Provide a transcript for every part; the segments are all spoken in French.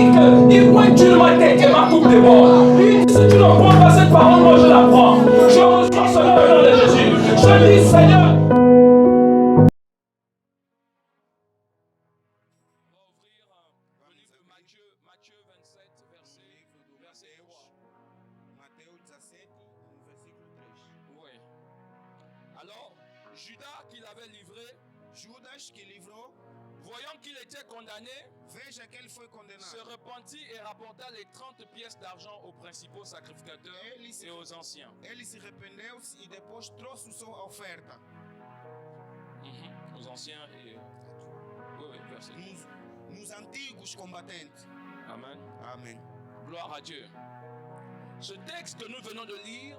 dit que ouais, tu ne m'as été ma coupe de bord. Il dit si tu ne prends pas cette parole, moi je la prends. Je reçois cela au nom de Jésus. Je dis Seigneur. Judas qui l'avait livré, Judas que livrou, voyant qu'il était condamné, veja que ele foi condenado. Se repentit et rapporta les 30 pièces d'argent aux principaux sacrificateurs et aux anciens. Ele se arrependeu e depois trouxe sua oferta. Aux anciens et oui, verset. Nos antigos combatentes. Amen. Amen. Gloire à Dieu. Ce texte que nous venons de lire,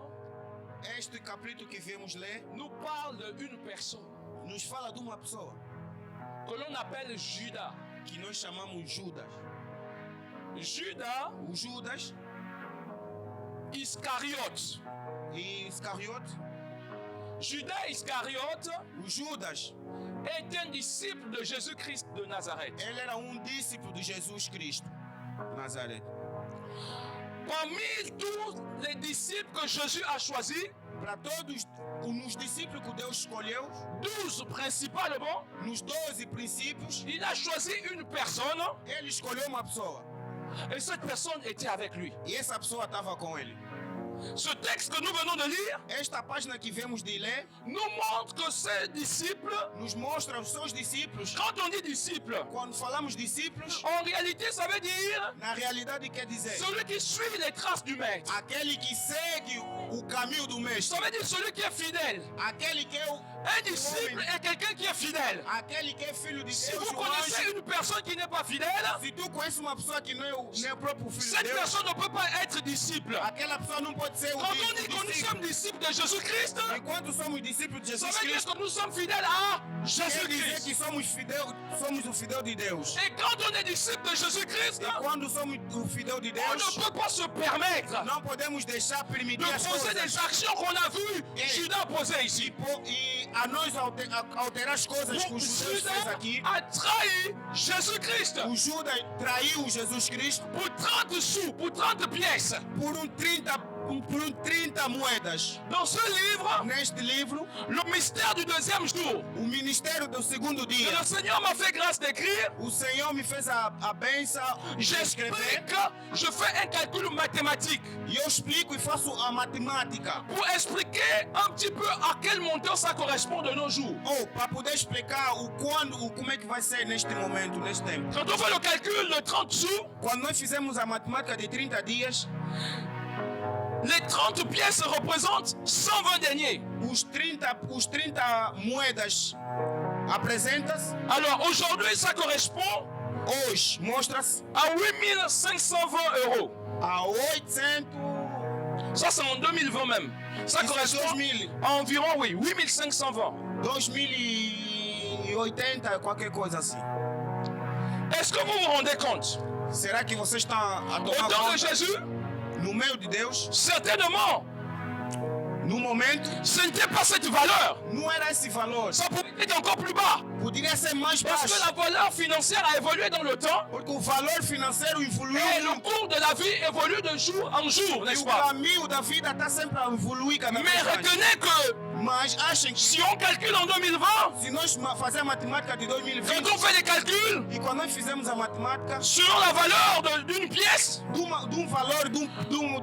este capítulo que viemos ler, nous parle d'une personne, nos fala de uma pessoa que l'on appelle Judas. Que nós chamamos Judas. Judas, o Judas, Iscariote. Iscariote. Judas Iscariote, o Judas, est un disciple de Jésus-Christ de Nazareth. Ele era discípulo de Jesus Cristo, Nazareth. Parmi tous les disciples que Jésus a choisis, para todos os discípulos que Deus escolheu, 12 principalement, nos 12 princípios, il a choisi une personne. Ele escolheu uma pessoa. Et cette personne était avec lui. E essa pessoa estava com ele. Ce texte que nous venons de lire, esta página que vemos de ler, nous montre que ces disciples, nos mostra os seus discípulos. Quand on dit disciple, quando falamos discípulos, en réalité ça veut dire, na realidade quer dizer, celui qui suit les traces du maître. Aquele que segue o caminho do mestre. Ça veut dire celui qui est fidèle. Aquele que un disciple est quelqu'un qui est fidèle. Aquele que é filho de Deus. Si vous connaissez une personne qui n'est pas fidèle, se tu conheces uma pessoa que não é o próprio filho de cette Deus, personne ne peut pas être disciple. Aquela pessoa não pode ser Quand on dit que nous sommes disciples de Jésus-Christ, enquanto somos discípulos de Jesus ça veut dire Cristo, que nous sommes fidèles à Jésus-Christ. que somos o fidel de Deus. Et quand on est disciple de Jésus-Christ, quando somos o fidel de Deus, on ne peut pas se permettre não podemos deixar permitir de poser des actions qu'on a vues Judas poser ici. E a nós alterar as coisas que o Judas fez aqui. A trahi Jésus-Christ. O Judas traiu Jesus Cristo por 30 sous, por 30 pièces. Por 30 moedas. Dans ce livre, neste livro, le mystère du deuxième jour, o ministério do segundo dia. Le Seigneur m'a fait grâce d'écrire. O Senhor me fez a bênção de escrever. Je fais un calcul mathématique. E eu explico e faço a matemática. Pour expliquer un petit peu à quel montant ça correspond de nos jours. Para poder explicar como é que vai ser neste momento, neste tempo. Quand on fait le calcul de 30 sous, quando nós fizemos a matemática de 30 dias, les 30 pièces représentent 120 deniers. Os 30 moedas apresentam-se. Alors aujourd'hui, ça correspond hoje mostra-se à 8520 €. A 800. Ça c'est en 2020 même. Ça correspond à environ 8520. 2080, qualquer coisa assim. Est-ce que vous vous rendez compte? Será que vocês estão a tomar conta? Au temps de Jésus? No meio de Deus? Certainement. No momento, ce n'était pas cette valeur. Não era esse valor. Ça pouvait être encore plus bas. Poderia ser mais baixo. Parce que la valeur financière a évolué dans le temps. Porque o valor financeiro evoluiu. Et le cours de la vie évolue de jour en jour, n'est-ce pas? O caminho da vida está sempre a evoluir cada vez mais. Mais retenez que mas achem que si on calcule en 2020, se nós fazemos a matemática de 2020, quand on fait les calculs, e quando nós fizemos a matemática, selon la valeur d'une pièce, valor de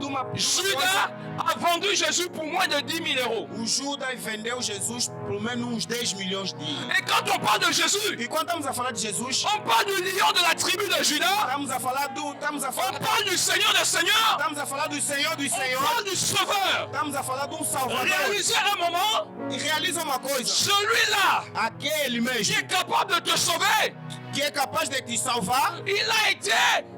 uma Judas a vendu Jésus pour moins de 10 000 €. O Judas vendeu Jesus por menos uns 10 milhões de euros. Et quand on parle de Jésus, e quando estamos a falar de Jesus, on parle du lion de la tribu de Judas. Estamos a falar on parle du Seigneur des Seigneurs. Estamos a falar do Senhor dos Senhores. On parle du Sauveur. Estamos a falar de Salvador. Réalisez un moment. E realiza uma coisa. Celui-là, aquele mesmo, qui est capable de te sauver, que é capaz de te salvar, il a été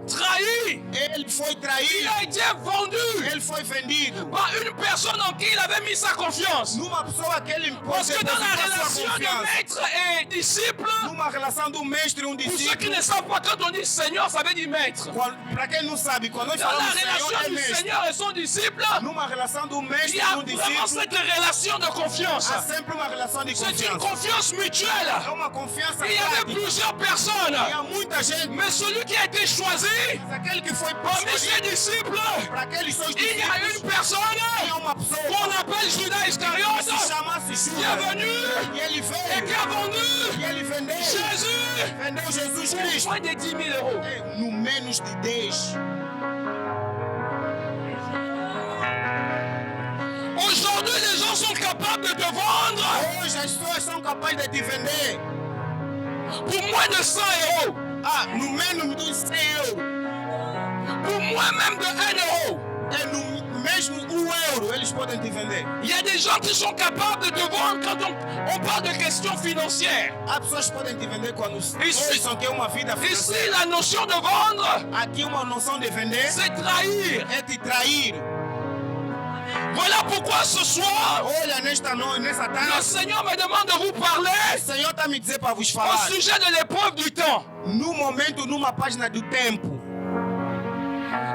trahi. Ele foi traído. Il a été vendu. Ele foi vendido par une personne en qui il avait mis sa confiance. Numa pessoa que ele Parce que dans la relation de maître et disciple, numa relação do mestre e discípulo. Pour ceux qui ne savent pas, quand on dit Seigneur, ça veut dire maître. Para quem não sabe, quando nós dans la falamos relation du Seigneur et son disciple, numa relação do mestre il y a vraiment cette relation de confiance. Há sempre uma relação de confiança. C'est une confiance mutuelle. É uma confiança. Il y avait plusieurs personnes personnes. Il y a muita gente. Mais celui qui a été choisi Mas aquele que foi parmi ses escolhido disciples, para aqueles seus il y a discípulos, une personne tinha uma pessoa qu'on appelle Judas que Iscariote se chamasse qui est Judas. venu E ele et veio. qui a vendu E ele vendeu. Jésus Vendeu Jesus pour Cristo. moins de 10 000 euros. No menos de 10. Aujourd'hui, les gens sont capables de te vendre Hoje as pessoas são capazes de te vender. pour moins de 100 euros, Ah, no menos de 100 euros. pour moins même de 1 euro. É no mesmo 1 euro eles podem te vender. Il y a des gens qui sont capables de te vendre quand on parle de questions financières. Há pessoas que podem te vender quando Isso. pensam que é uma vida Ici, financeira. la notion de vendre, Aqui uma noção de vender c'est trahir. é te trair. Voilà pourquoi ce soir, Olha, nessa le tarde, Seigneur me demande de vous o parler Senhor está me dizendo para vos au falar. sujet de l'épreuve du temps. No momento, numa página do tempo.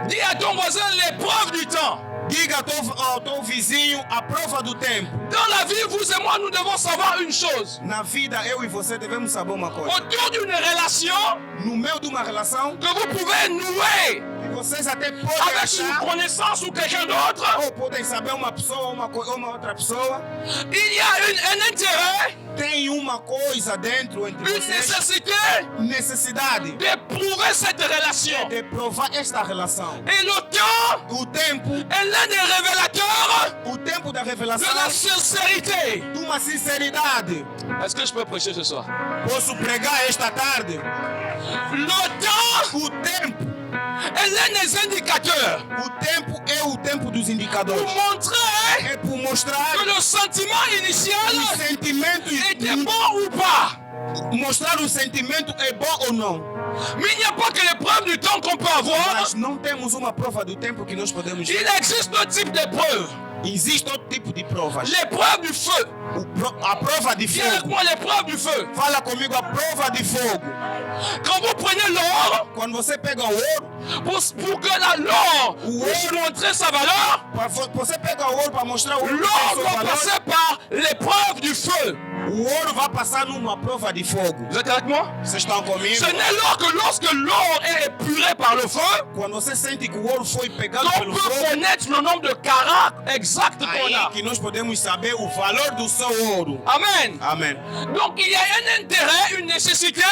Dis à ton voisin l'épreuve du temps. Diga ao teu vizinho a prova do tempo. Dans la vie, vous et moi, nous devons savoir une chose. Na vida, eu e você devemos saber uma coisa. Autour d'une relation No meio de uma relação, que vous pouvez nouer que vocês até podem avec une achar, connaissance ou quelqu'un d'autre, ou podem saber uma pessoa, uma outra pessoa, il y a un intérêt, tem uma coisa dentro entre une vocês, nécessité necessidade d'éprouver cette relation. de provar esta relação. Et le temps O tempo, est l'un des révélateurs o tempo da de revelação, la sincérité. de uma sinceridade. Est-ce que je peux prêcher ce soir? Posso pregar esta tarde? Le temps O tempo, est l'un des indicateurs o tempo é o tempo dos pour indicadores. montrer É por mostrar que le sentiment os initial sentimentos, était bon ou pas. mostrar o sentimento é bom ou não. Mais il n'y a pas que l'épreuve du temps qu'on peut avoir. Mas não temos uma prova do tempo que nós podemos Il existe d'autres types d'épreuves. Existe outro tipo de provas. L'épreuve du feu. A prova de Viens avec fogo. moi, l'épreuve du feu. Fala comigo a prova de fogo. Quand vous prenez l'or, Quando você pega o ouro, pour que l'or puisse montrer sa valeur, você pega o ouro para mostrar o ouro l'or tem seu doit valor. passer par l'épreuve du feu. O ouro vai passar numa prova de fogo. Vous êtes avec moi? Vocês estão comigo? Ce n'est lors que lorsque l'or est épuré par le feu Quando você sente que o ouro foi pegado qu'on pelo peut fogo, connaître le nombre de carats exact qu'on aí a. que nós podemos saber o valor do seu ouro. Amen. Amém. Donc il y a un intérêt, une nécessité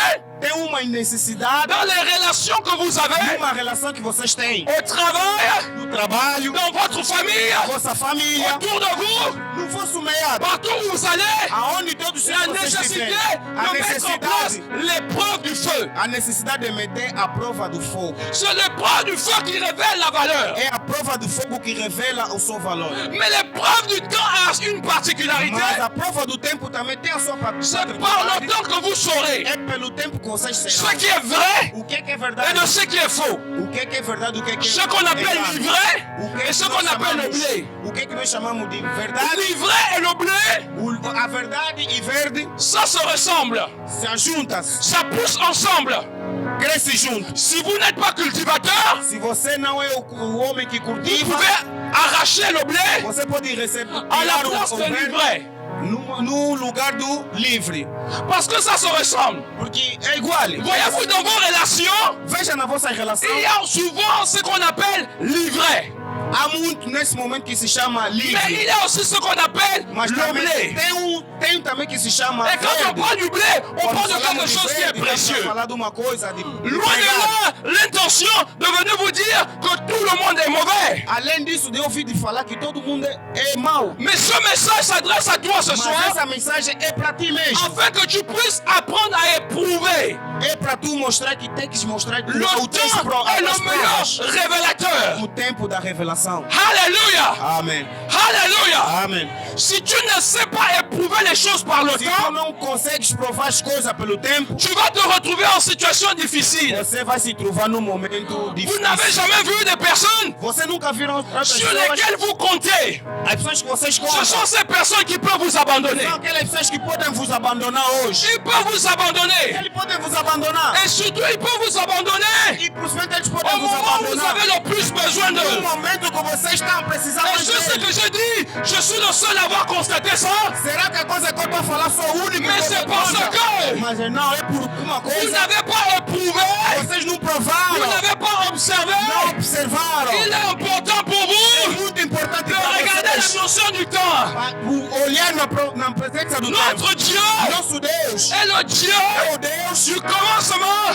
Tem uma necessidade, dans les relations que vous avez uma relação que vocês têm au travail, no trabalho, dans votre famille, na vossa família, autour de vous, no vosso meado, partout où vous allez. aonde todos La vocês nécessité estiverem. A de mettre en place necessidade, l'épreuve du feu. a necessidade de meter a prova do fogo. C'est l'épreuve du feu qui révèle la valeur. É a prova do fogo que revela o seu valor. Mais l'épreuve du temps a une particularité. Mas a prova do tempo também tem a sua C'est par le particularidade. temps que vous saurez É pelo tempo que vocês ce serão. qui est vrai O que é et verdade? de ce qui est faux. O que é verdade? O que é Ce qu'on appelle errado? l'ivraie O que et é ce que qu'on nós appelle le chamamos- blé. O que é que nós chamamos de verdade? L'ivraie et le blé, A verdade e verde ça se ressemble. se ajuntam, Ça pousse ensemble. crescem juntos. Si vous n'êtes pas cultivateur, Se você não é o homem que vous cultiva, pouvez arracher le blé você pode receber à la tirar place o de verde l'ivraie. no lugar do livre. Parce que ça se ressemble. Porque é igual. Voyez-vous, dans vos relations, Veja na vossa relação, il y a souvent ce qu'on appelle l'ivraie. há muito nesse momento que se chama Mais il livre. y a aussi ce qu'on appelle Mas le também blé. tem também que se chama Et quand on verde. parle du blé, on Quando parle de falamos quelque de chose qui est verde, estamos a précieux. falar de uma coisa de Loin de là, l'intention de venir vous dire que tout le monde est mauvais. Além disso, de ouvir de falar que todo mundo é mau. Mais ce message s'adresse à toi ce Mas soir essa mensagem é para ti mesmo. afin que tu puisses apprendre à éprouver. É para tu mostrar que tem que mostrar Le o teu temps est le meilleur révélateur. O tempo da revelação. Alléluia. Amém. Alléluia. Amém. Si tu ne sais pas éprouver les choses par le Se tu temps, não consegues provar as coisas pelo tempo, tu vas te retrouver en situation difficile. você vai se trovar num momento Vous n'avez difícil. jamais vu des personnes Você nunca viram outras sur pessoas, lesquelles vous comptez. as pessoas que vocês Ce contam. sont ces personnes qui peuvent vous abandonner. São aquelas pessoas que podem vos abandonar hoje. Ils peuvent vous abandonner. Eles podem vos abandonar. Et surtout, ils peuvent vous abandonner E possivelmente eles au podem vos moment où vous abandonar. avez le plus besoin No d'eux. momento que vocês estão precisando Et je sais deles. que je dis, Je suis le seul à avoir constaté ça. Será que a coisa que eu estou a falar sou o único? Mais c'est parce que Mas não, é por uma vous coisa. n'avez pas éprouvé, Vocês não vous provaram, n'avez pas observé. não observaram. Il est important pour É vous muito importante de para regarder vocês la notion du temps. olhar na presença do tempo. Notre Dieu Nosso Deus est le Dieu é o Deus du commencement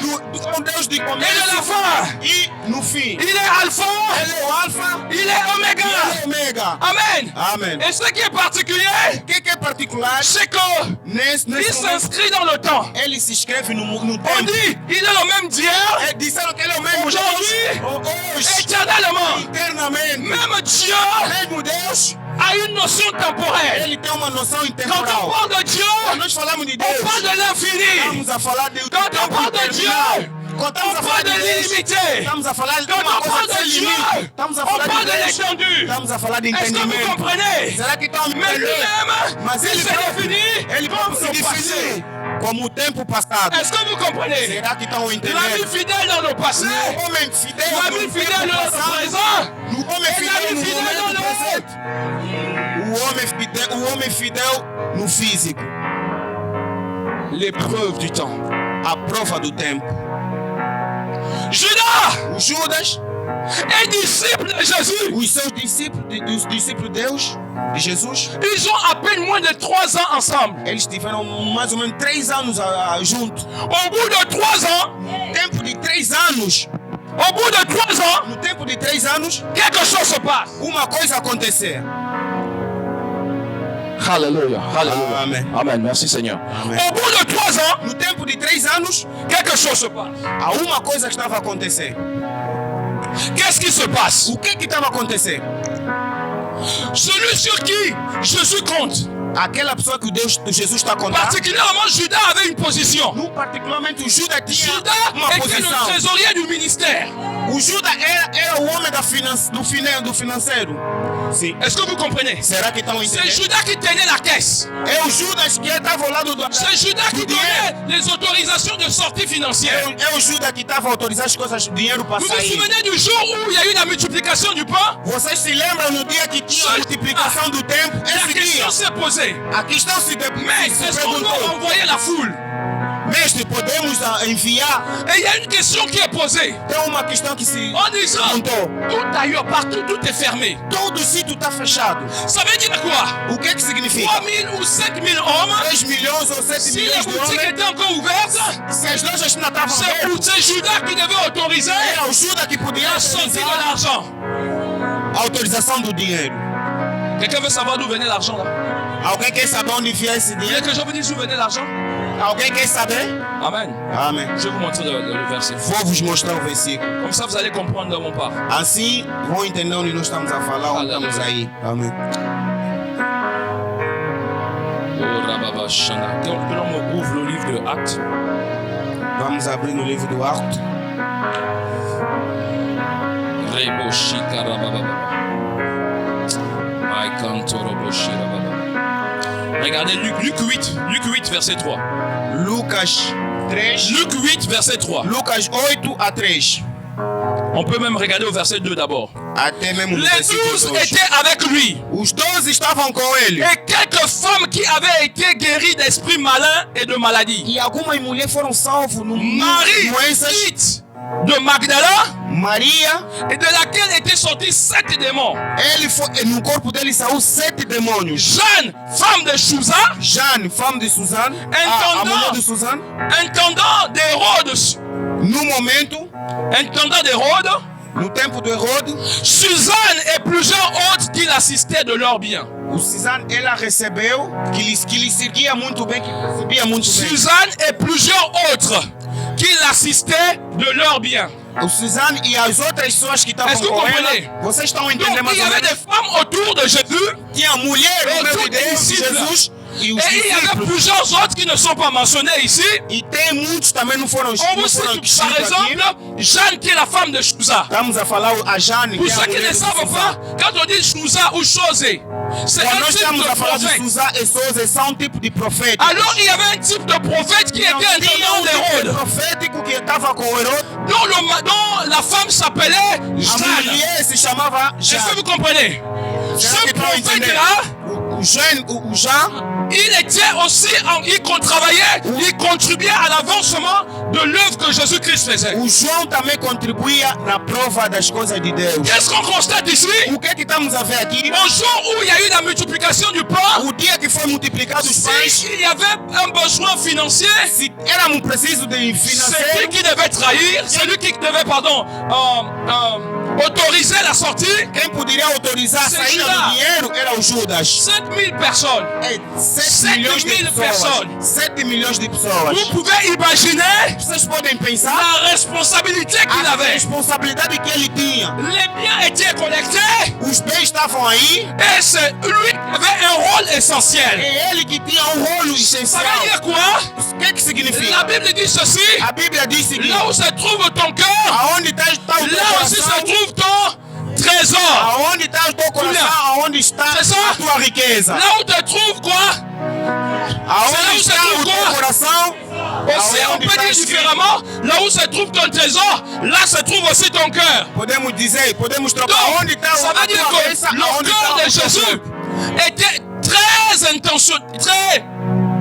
o Deus de et de la começo fin. e no fim. Il est Alpha, Ele é o Alfa il est e ele é Oméga. o Ômega. Amen. Amém. Et ce qui est particulier, O que é particular c'est que nesse il momento? s'inscrit dans le temps. Ele se inscreve no On tempo. dit, il est le même d'hier, Disseram que ele é o mesmo Aujourd'hui, Deus hoje, éternellement. eternamente. Même Dieu Mesmo Deus, a une notion temporelle. ele tem uma noção Quand on intemporal. parle de Dieu, Quando nós falamos de on Deus, parle de l'infini. estamos a falar de Quand on parle de Dieu, Quando on estamos a falar parle de de Deus, l'illimité. estamos a falar de Quand uma on coisa parle sem de Dieu, limite. Estamos a on falar parle de de Deus. l'étendue. Estamos a falar de Est-ce que vous entendimento. comprenez? Será que estão a me Mais entender? lui-même, Mas il ele se próprio, définit ele comme próprio se le passé. definir como o tempo passado. Est-ce que vous comprenez? Será que estão a L'ami entender? fidèle dans le passé, O homem fidel l'ami no fidèle tempo dans le passado, présent, o homem et fidel l'ami no fidèle dans momento le presente. O homem fidel no físico. l'épreuve du temps. A prova do tempo. Judas O Judas, est disciple de Jésus. os seus discípulos, os discípulos de Deus, de Jesus, Ils ont à peine moins de 3 ans ensemble. eles tiveram mais ou menos 3 anos juntos. Au bout de 3 ans, Tempo de 3 anos. au bout de 3 ans, No tempo de 3 anos, quelque chose se passe. uma coisa acontecer. Alléluia, Amen. Amen, merci Seigneur. Amen. Au bout de 3 ans, No tempo de 3 anos, quelque chose se passe. há uma coisa que estava a acontecer. Qu'est-ce qui se passe? O que estava a acontecer? Celui sur qui Jésus compte. Aquela pessoa que Jesus está a contar, Particulièrement, Judas avait une position. particularmente o Judas tinha Judas uma était le posição. trésorier du ministère. O Judas era o homem do financeiro. Sim. Est-ce que vous comprenez? Será que estão C'est entendendo? Judas qui tenait la caisse. É o Judas que estava ao lado do C'est Judas qui donnait les autorisations de sortie financière. É o Judas que estava a autorizar as coisas, dinheiro para Vous vous sair. souvenez du jour où il y a eu la multiplication du pain? Vocês se lembram no dia que tinha a multiplicação do tempo? La Esse dia, question s'est posée. a questão se Mais se est-ce qu'on doit perguntou: envoyer la foule? mestre, podemos enviar? Et il y a une question qui est posée. Tem uma questão que se En disant, perguntou: tout ailleurs, partout, tout est fermé. todo sítio está fechado. Ça veut dire quoi? O que significa? 3 000 ou 5 000 hommes, 3 milhões ou 7 si les milhões de boutiques homens? étaient encore ouvertes, Se as lojas ainda estavam c'est abertas, Judas qui devait autoriser era o Judas que podia la sortie de autorizar l'argent. a autorização do dinheiro. Quelqu'un veut savoir d'où venait l'argent là? Alguém quer saber onde via esse Vous voulez dinheiro? que je vous dise d'où venait l'argent? Alguém quer saber? Amen. Amém. Je vais vous montrer le verset. Vou vos mostrar o versículo. Comme ça, vous allez comprendre de mon part. Assim vão entender onde nós estamos a falar, onde Aleluia. estamos aí. Amém. Oh, Rababa Shana. Que l'on ouvre le livre de Actes. Vamos abrir no livro do Atos. Rebo Shika Rababa. Regardez Luc 8, verset 3. Lucas 3. Luc 8, verset 3. Lucas 8 a 3. On peut même regarder au verset 2 d'abord. Até mesmo no Les versículo 12 2. étaient avec lui. Os 12 estavam com ele. Et quelques femmes qui avaient été guéries d'esprits malins et de maladies. E algumas mulheres foram salvas no Marie, doenças. dite de Magdala, Maria, et de laquelle étaient sortis 7 démons. no corpo dele saiu 7 demônios. Jeanne, femme de Chouza, Jeanne, femme de Suzane, a mulher de Suzane, intendant d'Hérode, no momento, no tempo de Herode, Suzanne et plusieurs autres qui l'assistaient de leurs biens. o Suzane, ela recebeu, que lhe seguia muito bem, que recebia muito bem. Suzanne et plusieurs autres qui l'assistaient de leurs biens. O Suzane e as outras pessoas que estavam Est-ce que com vous ela, comprenez? vocês estão Donc entendendo mais il y ou avait des menos? femmes autour de Jésus Tinha mulher no autour meio des de disciples. Jesus e os Et il y avait discípulos. plusieurs autres qui ne sont pas mentionnés ici. E tem muitos também não foram On vous cite par escritos aqui. exemple Jeanne qui est la femme de Chouza. Estamos a falar a Jane, Pour que é a ceux qui mulher ne de savent Suzane. pas, quand on dit Chouza ou Chosé, c'est Quando un nós type estamos de a falar de prophète. Suzane e Souza, são um tipo de profeta. Alors il y avait un type de prophète qui était intendant tipo d'Hérode. profético que estava com Herode. Dont la femme s'appelait A Jeanne. mulher se se chamava Est-ce que Jacques. vous comprenez? Será Ce que estão entendendo? prophète-là, O Jean, il était aussi, il travaillait, il contribuait à l'avancement de l'œuvre que Jésus-Christ faisait. o João também contribuía na prova das coisas de Deus. Qu'est-ce qu'on constate ici? O que é que estamos a ver aqui? Au jour où il y a eu la multiplication du pain, O dia que foi multiplicado os pães, s'il y avait un besoin financier, se éramos precisos de c'est lui financeiro, qui devait trahir, c'est lui qui devait, autoriser la sortie. quem poderia autorizar a C'est saída Judas. do dinheiro era o Judas. 7000 personnes. 7 7 milhões de mil pessoas. pessoas. 7 milhões de pessoas. Vous pouvez imaginer Vocês podem pensar la responsabilité qu'il a avait. responsabilidade que ele tinha. Les biens étaient collectés Os bens estavam aí et c'est lui qui avait un rôle essentiel. e ele que tinha um rolo Ça essencial. veut dire quoi? O que significa? La Bible dit ceci. A Bíblia diz o seguinte: Là où se trouve ton cœur, aonde está o teu là aussi se coração, trouve ton trésor. aonde está o teu coração, aonde está C'est ça? a tua riqueza. Là où te trouve quoi? Aonde C'est là où se está trouve o teu quoi? coração, Aussi, on aonde peut está dire escrito. différemment, là où se trouve ton trésor, là se trouve aussi ton cœur. Podemos dizer, podemos trocar. Donc, Aonde está ça a veut dire tua que cabeça, le aonde cœur de está o teu Jésus corpo. était très intentionnel,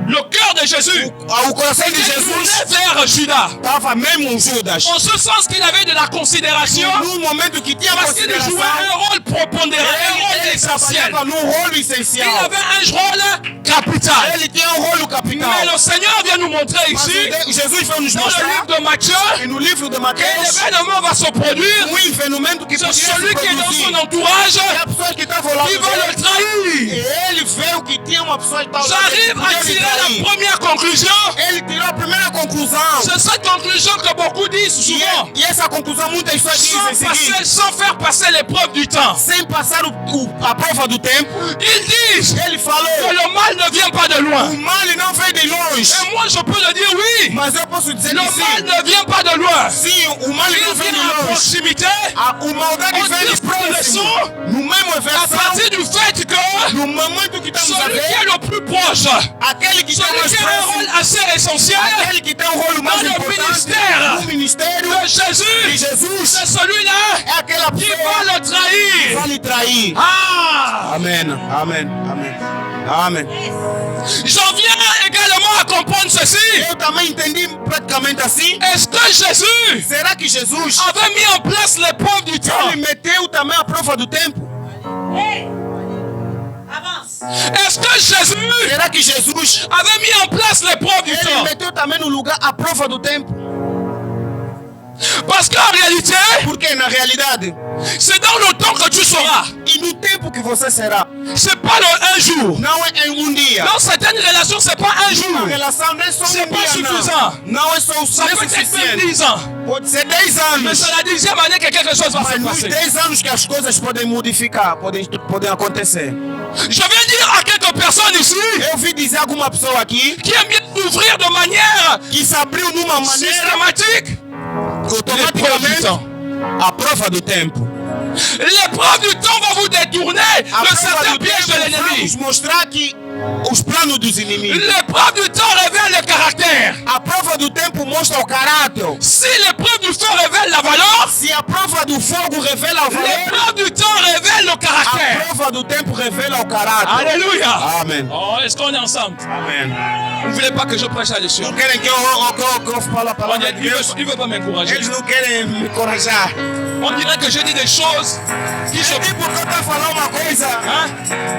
le cœur de Jésus O coração de était tourné Jesus vers Judas. estava mesmo um Judas. En ce sens qu'il avait de la considération, No momento que tinha parce qu'il consideração, jouait un rôle prépondérant, un rôle ele essentiel. trabalhava num rolo Il essencial. avait un rôle capital. Ele tinha um rolo capital. Mais le Seigneur vient nous montrer Mas ici, Jesus vai nos dans le mostrar livre de Matthieu, que no livro de que Mateus, l'événement va se produire. fenômeno que C'est podia se celui qui est dans produzir. son entourage E a pessoa que estava lá qui va le e trahir. ele viu que tinha uma pessoa que estava lá J'arrive à tirer la première conclusion. Ele tirou a primeira conclusão. C'est cette conclusion que beaucoup disent souvent, E essa conclusão muitas pessoas dizem o seguinte: sans faire passer l'épreuve du temps. sem passar a prova do tempo, Ils disent ele que falou: le mal ne vient pas de o loin. mal não vem de longe. Et moi, je peux le dire oui. Mas eu posso dizer Le que mal sim. ne vient pas de loin. Sim, o mal Il não vem de vient à longe. proximité O maldade On vem dit de próximo. que No mesmo à versão, partir du fait que no momento que estamos a celui qui ver, est le plus proche, aquele que está celui mais qui a un rôle próximo, assez essentiel aquele que tem um rolo mais dans le importante ministère no ministério de de Jésus, Jesus, c'est celui-là é aquela qui pessoa va le que trahir. vai lhe trair. Ah! Amém, amém, amém, amém. J'en viens également à comprendre ceci. Eu também entendi praticamente assim. Est-ce que Jésus Será que Jesus avait mis en place l'épreuve du temps? ele meteu também a prova do tempo? Est-ce que Jésus Será que Jesus avait mis en place l'épreuve du ele temps? meteu também no lugar a prova do tempo? Parce qu'en réalité, Porque na realidade, c'est dans le temps que tu sauras. e no tempo que você será, C'est pas le un jour. não é em dia. Dans certaines relations, c'est pas un jour. A relação não é só C'est um pas dia, suffisant. não. Não é só Ça não é peut être même suficiente. 10 ans. Pode ser 10 Mais anos. c'est la 10e année que quelque chose va Mas se nos passer. 10 anos que as coisas podem modificar, podem acontecer. Je vais dire à quelques personnes ici Eu vi dizer a alguma pessoa aqui qui aiment bien ouvrir de manière que se abriu numa maneira systématique l'épreuve du automaticamente temps. a prova do tempo. L'épreuve du temps va vous détourner A de prova certains do pièges de tempo vai l'ennemi. nos mostrar que os planos dos inimigos. L'épreuve du temps révèle le caractère. A prova do tempo mostra o caráter. Si l'épreuve du feu révèle la valeur, Se a prova do fogo revela o valor, l'épreuve du temps révèle le a caractère. prova do tempo revela o caráter. Alléluia. Amém. Oh, est-ce qu'on est ensemble? Amém. Vous ne voulez pas que je prêche là-dessus? Não querem que eu fale a palavra de Il Deus. ne veut pas m'encourager. Eles não querem me encorajar. On dirait que je dis des choses qui se... Eu digo porque eu estou falando uma coisa. Hein?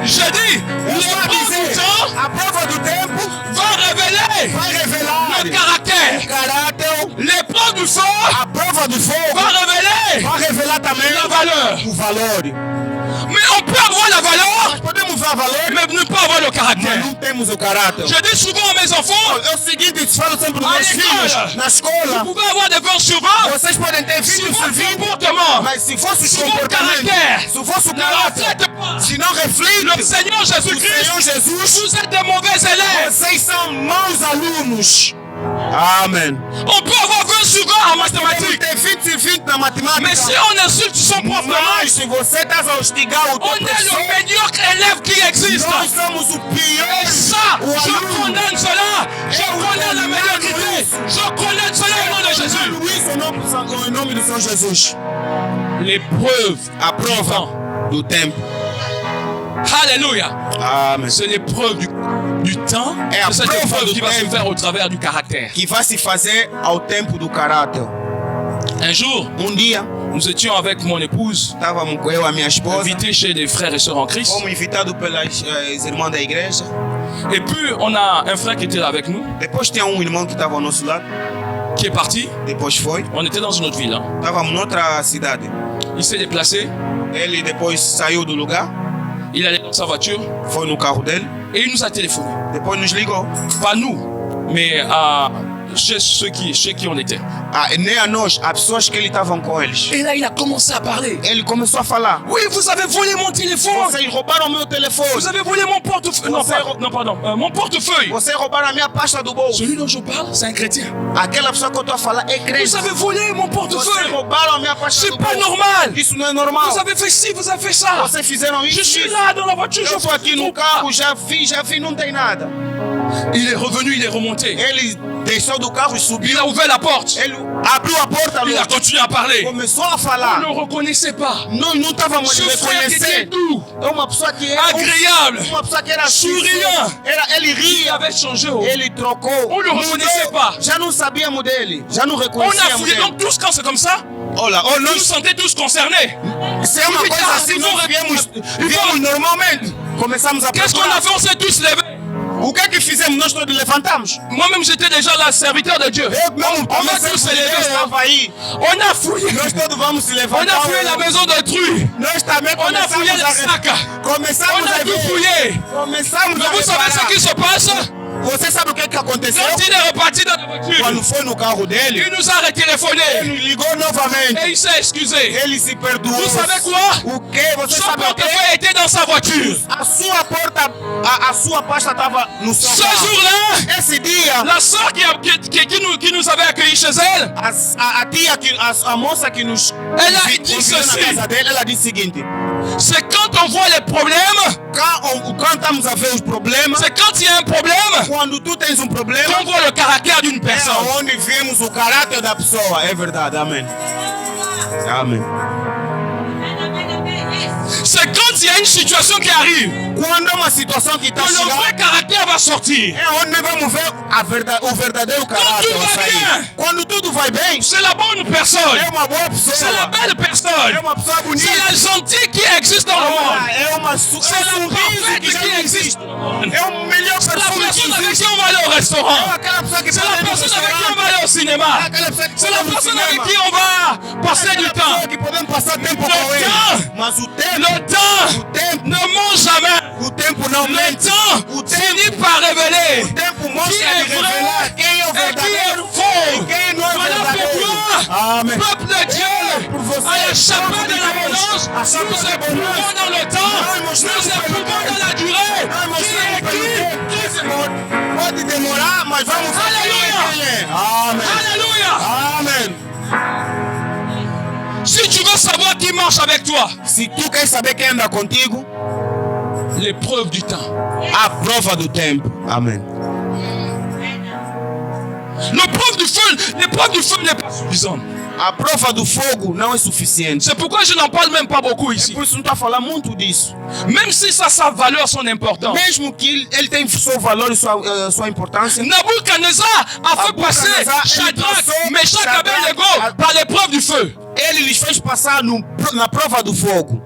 Je dis, Eu estou a l'épreuve du dizer, temps a prova do tempo va révéler vai revelar le caractère. o caráter. L'épreuve du feu A prova do fogo va révéler vai revelar também la valeur. o valor. Mais on peut avoir la valeur, Nós podemos ver o valor, mais ne pas avoir le mas caractère. não temos o caráter. Je dis souvent à mes enfants, É o seguinte, eu falo sempre para À meus l'école. filhos, na vous escola, pouvez avoir des 20 sur 20, vocês podem ter si 20 votre por 20, comportement mas se fosse se o votre comportamento, caractère se fosse o ne caráter, reflète pas se não reflete le Seigneur o Senhor Jésus-Christ, Jesus, vous êtes des mauvais élèves. vocês são maus alunos. Amém. On peut avoir 20 sur 20 en Podemos mathématiques, ter 20 e 20 na matemática, mais si on insulte son propre mas maître, se você está a hostigar o on teu est le professor, médiocre élève qui existe. nós somos o Et pior, ça, o je aluno. condamne cela. Je condamne la médiocrité. Je condamne cela au nom de Jésus. Luís, em nome do Senhor Jesus. L'épreuve A prova do tempo. Alléluia. Amen. C'est l'épreuve du temps. É a C'est cette prova épreuve do qui va se tempo faire au travers du caractère. que vai se fazer ao tempo do caráter. Un jour, Dia, nous étions avec mon épouse, estávamos com eu e a minha esposa, invités chez des frères et sœurs en Christ. fomos invitados pelas irmãs da igreja. Et puis, on a un frère qui était là avec nous, Depois tinha irmão que estava ao nosso lado. qui est parti. Depois foi. On était dans une autre ville. Hein. Estávamos noutra cidade. Il s'est déplacé, Ele depois saiu do lugar, il allait dans sa voiture foi no carro dele, et il nous a téléphoné. depois nos ligou. Pas nous, mais chez chez qui on était. Nem a nós, a pessoas que ele estavam com eles. Et là, il a commencé à parler. Ele começou a falar. Oui, vous avez volé mon téléphone. Vocês roubaram meu telefone. Vous avez volé mon portefeuille. Non, pardon. Mon portefeuille. Vocês roubaram a minha pasta do bolso. Celui dont je parle, c'est un chrétien. Aquela pessoa que eu estou a falar é crente. Vous avez volé mon Vocês portefeuille. roubaram a minha pasta C'est do pas bolso. normal. Isso não é normal. Vous avez fait ci, vous avez fait ça. Vocês fizeram Je isso. suis là dans la voiture, Eu je estou aqui no carro, já vi, não tem nada. Il est revenu, il est remonté. Ele desceu do carro e Il subiu. a ouvert la porte. Ele abriu a porta, Il a continué à parler. começou a On falar. ne le reconnaissait pas. Não estávamos Ce frère qui était reconhecendo. doux, É uma pessoa que agréable, uma pessoa que era souriant. Ele il ria. avait changé. Oh. Ele trocou. On le reconnaissait pas. Já não sabíamos dele. Já não On a reconhecíamos fouillé dele. donc tous quand c'est comme ça. Olha, Nous nous nós sentais tous concernés. se é uma Ele coisa tá, assim, ils nós vont- viemos normalmente. Começamos a Qu'est-ce qu'on a procurar. fait? On s'est tous levés. O que é que fizemos? Nós todos levantamos. Moi-même, j'étais déjà là, serviteur de Dieu. Eu mesmo On va comecei tous se porque Deus lever. hein. estava aí. On a fouillé. Nós todos vamos se On levantar. a fouillé la maison d'autrui. Nós também On a fouillé começamos les sacs. Começamos On a a tout ver. fouillé. Começamos Mais a vous savez ce reparar. qui se passe? Você sabe o que aconteceu? Quand il est reparti dans la voiture, Quando foi no carro dele, il nous a retéléphoné. ele ligou novamente. Et il s'est excusé. Ele se perdoou. Vous savez quoi? O que? Você Son sabe o que? portefeuille était dans sa voiture. A sua porta, a sua pasta estava no seu Ce carro. jour-là, Esse dia, la sœur qui nous avait accueillis chez elle, a tia, a moça que nos elle a dit convidou na ceci. casa dele, ela disse o seguinte: C'est quand on voit les problèmes, Quando estamos a ver os problemas, c'est quand il y a un problème quando tu tens um problema, qu'on voit le caractère d'une é personne. onde vemos o caráter da pessoa. É verdade, amém. Amém. C'est quand il y a une situation qui arrive Quando é uma situação que está que le vrai chegando, caractère va sortir. é onde vamos ver o verdadeiro caráter. tudo vai sair. bem. Quando tudo vai bem, C'est la bonne personne. é uma boa pessoa. C'est la belle personne. É uma pessoa bonita. C'est la gentille qui existe dans le monde. É uma C'est la sorriso parfaite que já qui não existe existe. dans le monde. É o melhor C'est la perfume que personne avec existe. qui on va aller au É restaurant. aquela pessoa que C'est vai la no personne avec qui on va restaurante. aller au cinéma. É aquela pessoa que C'est vai la no personne avec cinema. qui on va passer du É aquela temps. pessoa que podemos passar tempo Le com ele. temps. Mas o tempo Ne ment jamais. o tempo não Le mente. temps O tempo, finit par révéler o tempo qui mostra de est revelar vrai quem é o et qui est verdadeiro e faux. quem não é Voilà verdadeiro. pourquoi, Amém. peuple de Dieu, Pour vous à l'échappée de l'abondance, à chaque nous fois éprouvons dans le temps, nous éprouvons dans la durée. Qui est qui? Pode demorar, mas vamos ver Aleluia. quem é. Amém. Alléluia. Amém. Si tu veux savoir qui marche avec toi, Se tu quer saber quem anda contigo, l'épreuve du temps. a prova do tempo. Amém. L'épreuve du feu n'est pas suffisante. A prova do fogo não é suficiente. C'est pourquoi je n'en parle même pas beaucoup ici. Por isso não está a falar muito disso. Même si ça a sa valeur, son importance. Mesmo que ele tem seu valor e sua importância. Nabucodonosor a fait passer Nabucodonosor, Shadrach, Meshach et Abednego Shadrach, par l'épreuve du feu. Ele lhes fez passar na prova do fogo.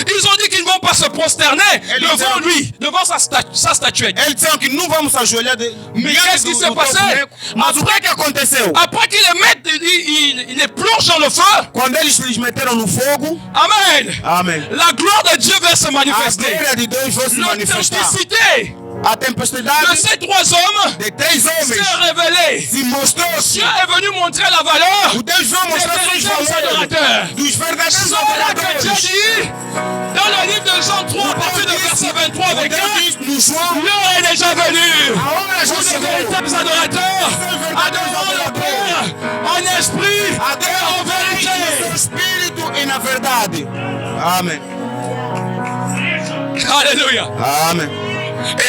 Ils ont dit qu'ils ne vont pas se prosterner Eles devant disseram- lui, devant sa statuette. Eles disseram que não vamos ajoelhar Mais diante qu'est-ce qui do s'est teu passé? boneco. Mas o que é que aconteceu? Après qu'ils les mettent, ils les plongent dans le feu. Quando eles lhes meteram no fogo, Amen. amém. La gloire de Dieu va se A manifester. glória de Deus vai se manifestar. L'authenticité A de tempestade ces trois hommes de três homens s'est révélée. se mostrou-se. Dieu est venu montrer la valeur O Deus vai des mostrar seus véritables valores adorateurs. dos verdadeiros C'est là que Dieu adoradores. dit, dans le livre de Jean 3, à partir de verset 23 avec Deus 1, diz no João, l'heure est déjà venue. a hora já Vous êtes chegou. véritables adorateurs, adorons le Père en esprit et en Adora vérité. no espírito e na verdade. Amém. Alléluia. Amém.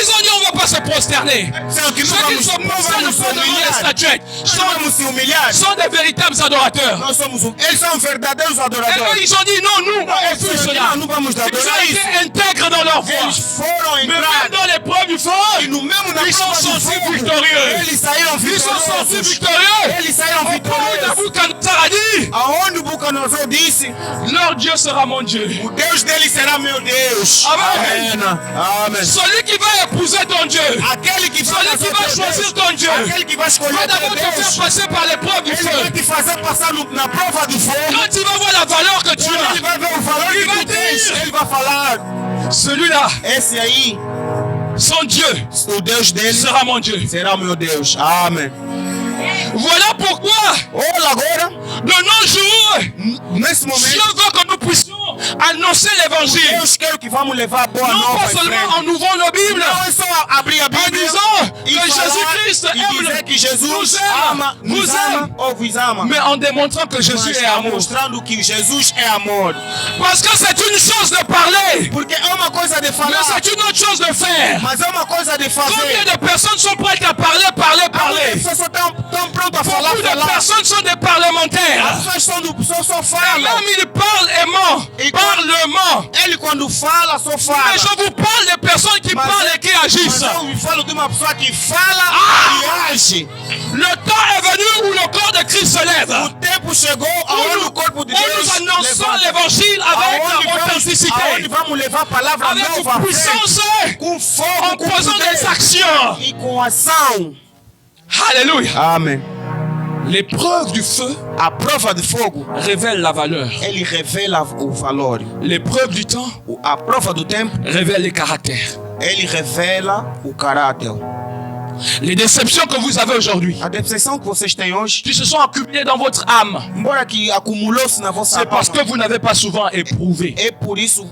Ils ont dit on va pas se prosterner. Ceux qui se prosternent pas devant les statuettes sont des véritables adorateurs. Eles são verdadeiros Et eux, adoradores. ils ont dit non, nous, on refuse cela. Não vamos Ils adorar ont isso. été intègres dans leur foi. Eles foram Mais même entrar. dans l'épreuve du feu, E no mesmo na ils sont prova do sortis fogo, victorieux. eles saíram Ils sont sortis vitoriosos. victorieux. Eles saíram Au point où vitoriosos. Nabucodonosor a dit, Aonde o Buconosor disse, leur Dieu sera mon Dieu. o Deus dele será meu Deus. Amen. Amém. Celui qui va épouser ton Dieu, Aquele que vai celui qui va casar choisir teu ton Deus, Dieu, aquele que vai escolher va teu d'abord te faire Deus, passer par l'épreuve du ele vai feu. te fazer passar na prova do fogo. Quand tu vas voir la valeur que tu Quando ele as, vai ver o valor Il que vai tu tens, dire. ele vai falar, celui-là, esse aí, son Dieu, o Deus dele sera mon Dieu. será o meu Deus. Amém. Voilà pourquoi, Olha agora, de nos jours, nesse Dieu momento, veut que nous puissions annoncer l'évangile. Deus quer que vamos levar a boa Non nova pas em seulement frente. en ouvrant nos Bibles, Não é só abrir a en Bíblia disant e que falar Jésus-Christ e dizer aime, que nous Jesus aime, ama, nous nos ama aime, ou vos ama. mais en démontrant que Jésus Mas est amour. mostrando que Jesus é amor. Parce que c'est une chose de parler, Porque é uma coisa de mais falar, c'est une autre chose de faire. mas é uma coisa de fazer. Combien de personnes sont prêtes à parler, As parler? pessoas só estão prontas a falar, Beaucoup de falar. personnes sont des As parlementaires. pessoas só Et falam. même ils parlent et mentent. Et Parlement. Ele quando fala, só fala. Mais je vous parle des personnes qui Mas parlent et qui Mas agissent. eu falo de uma pessoa que fala e age. Le temps est venu où le corps de Christ se O lève. tempo chegou Où aonde o corpo de nous Deus annonçons levanta. l'évangile avec Aonde authenticité, vamos levar a palavra avec nova à frente, puissance, com en fogo, com posant des poder actions. e com ação. Alléluia. Amém. L'épreuve du feu A prova de fogo, révèle la valeur. ele revela o valor. L'épreuve du temps A prova do tempo, révèle les caractères. ele revela o caráter. Les déceptions que vous avez aujourd'hui, A decepção que vocês têm hoje, qui se sont accumulées dans votre âme, embora que acumulou-se na vossa c'est parce alma, que vous n'avez pas souvent éprouvé. é por isso,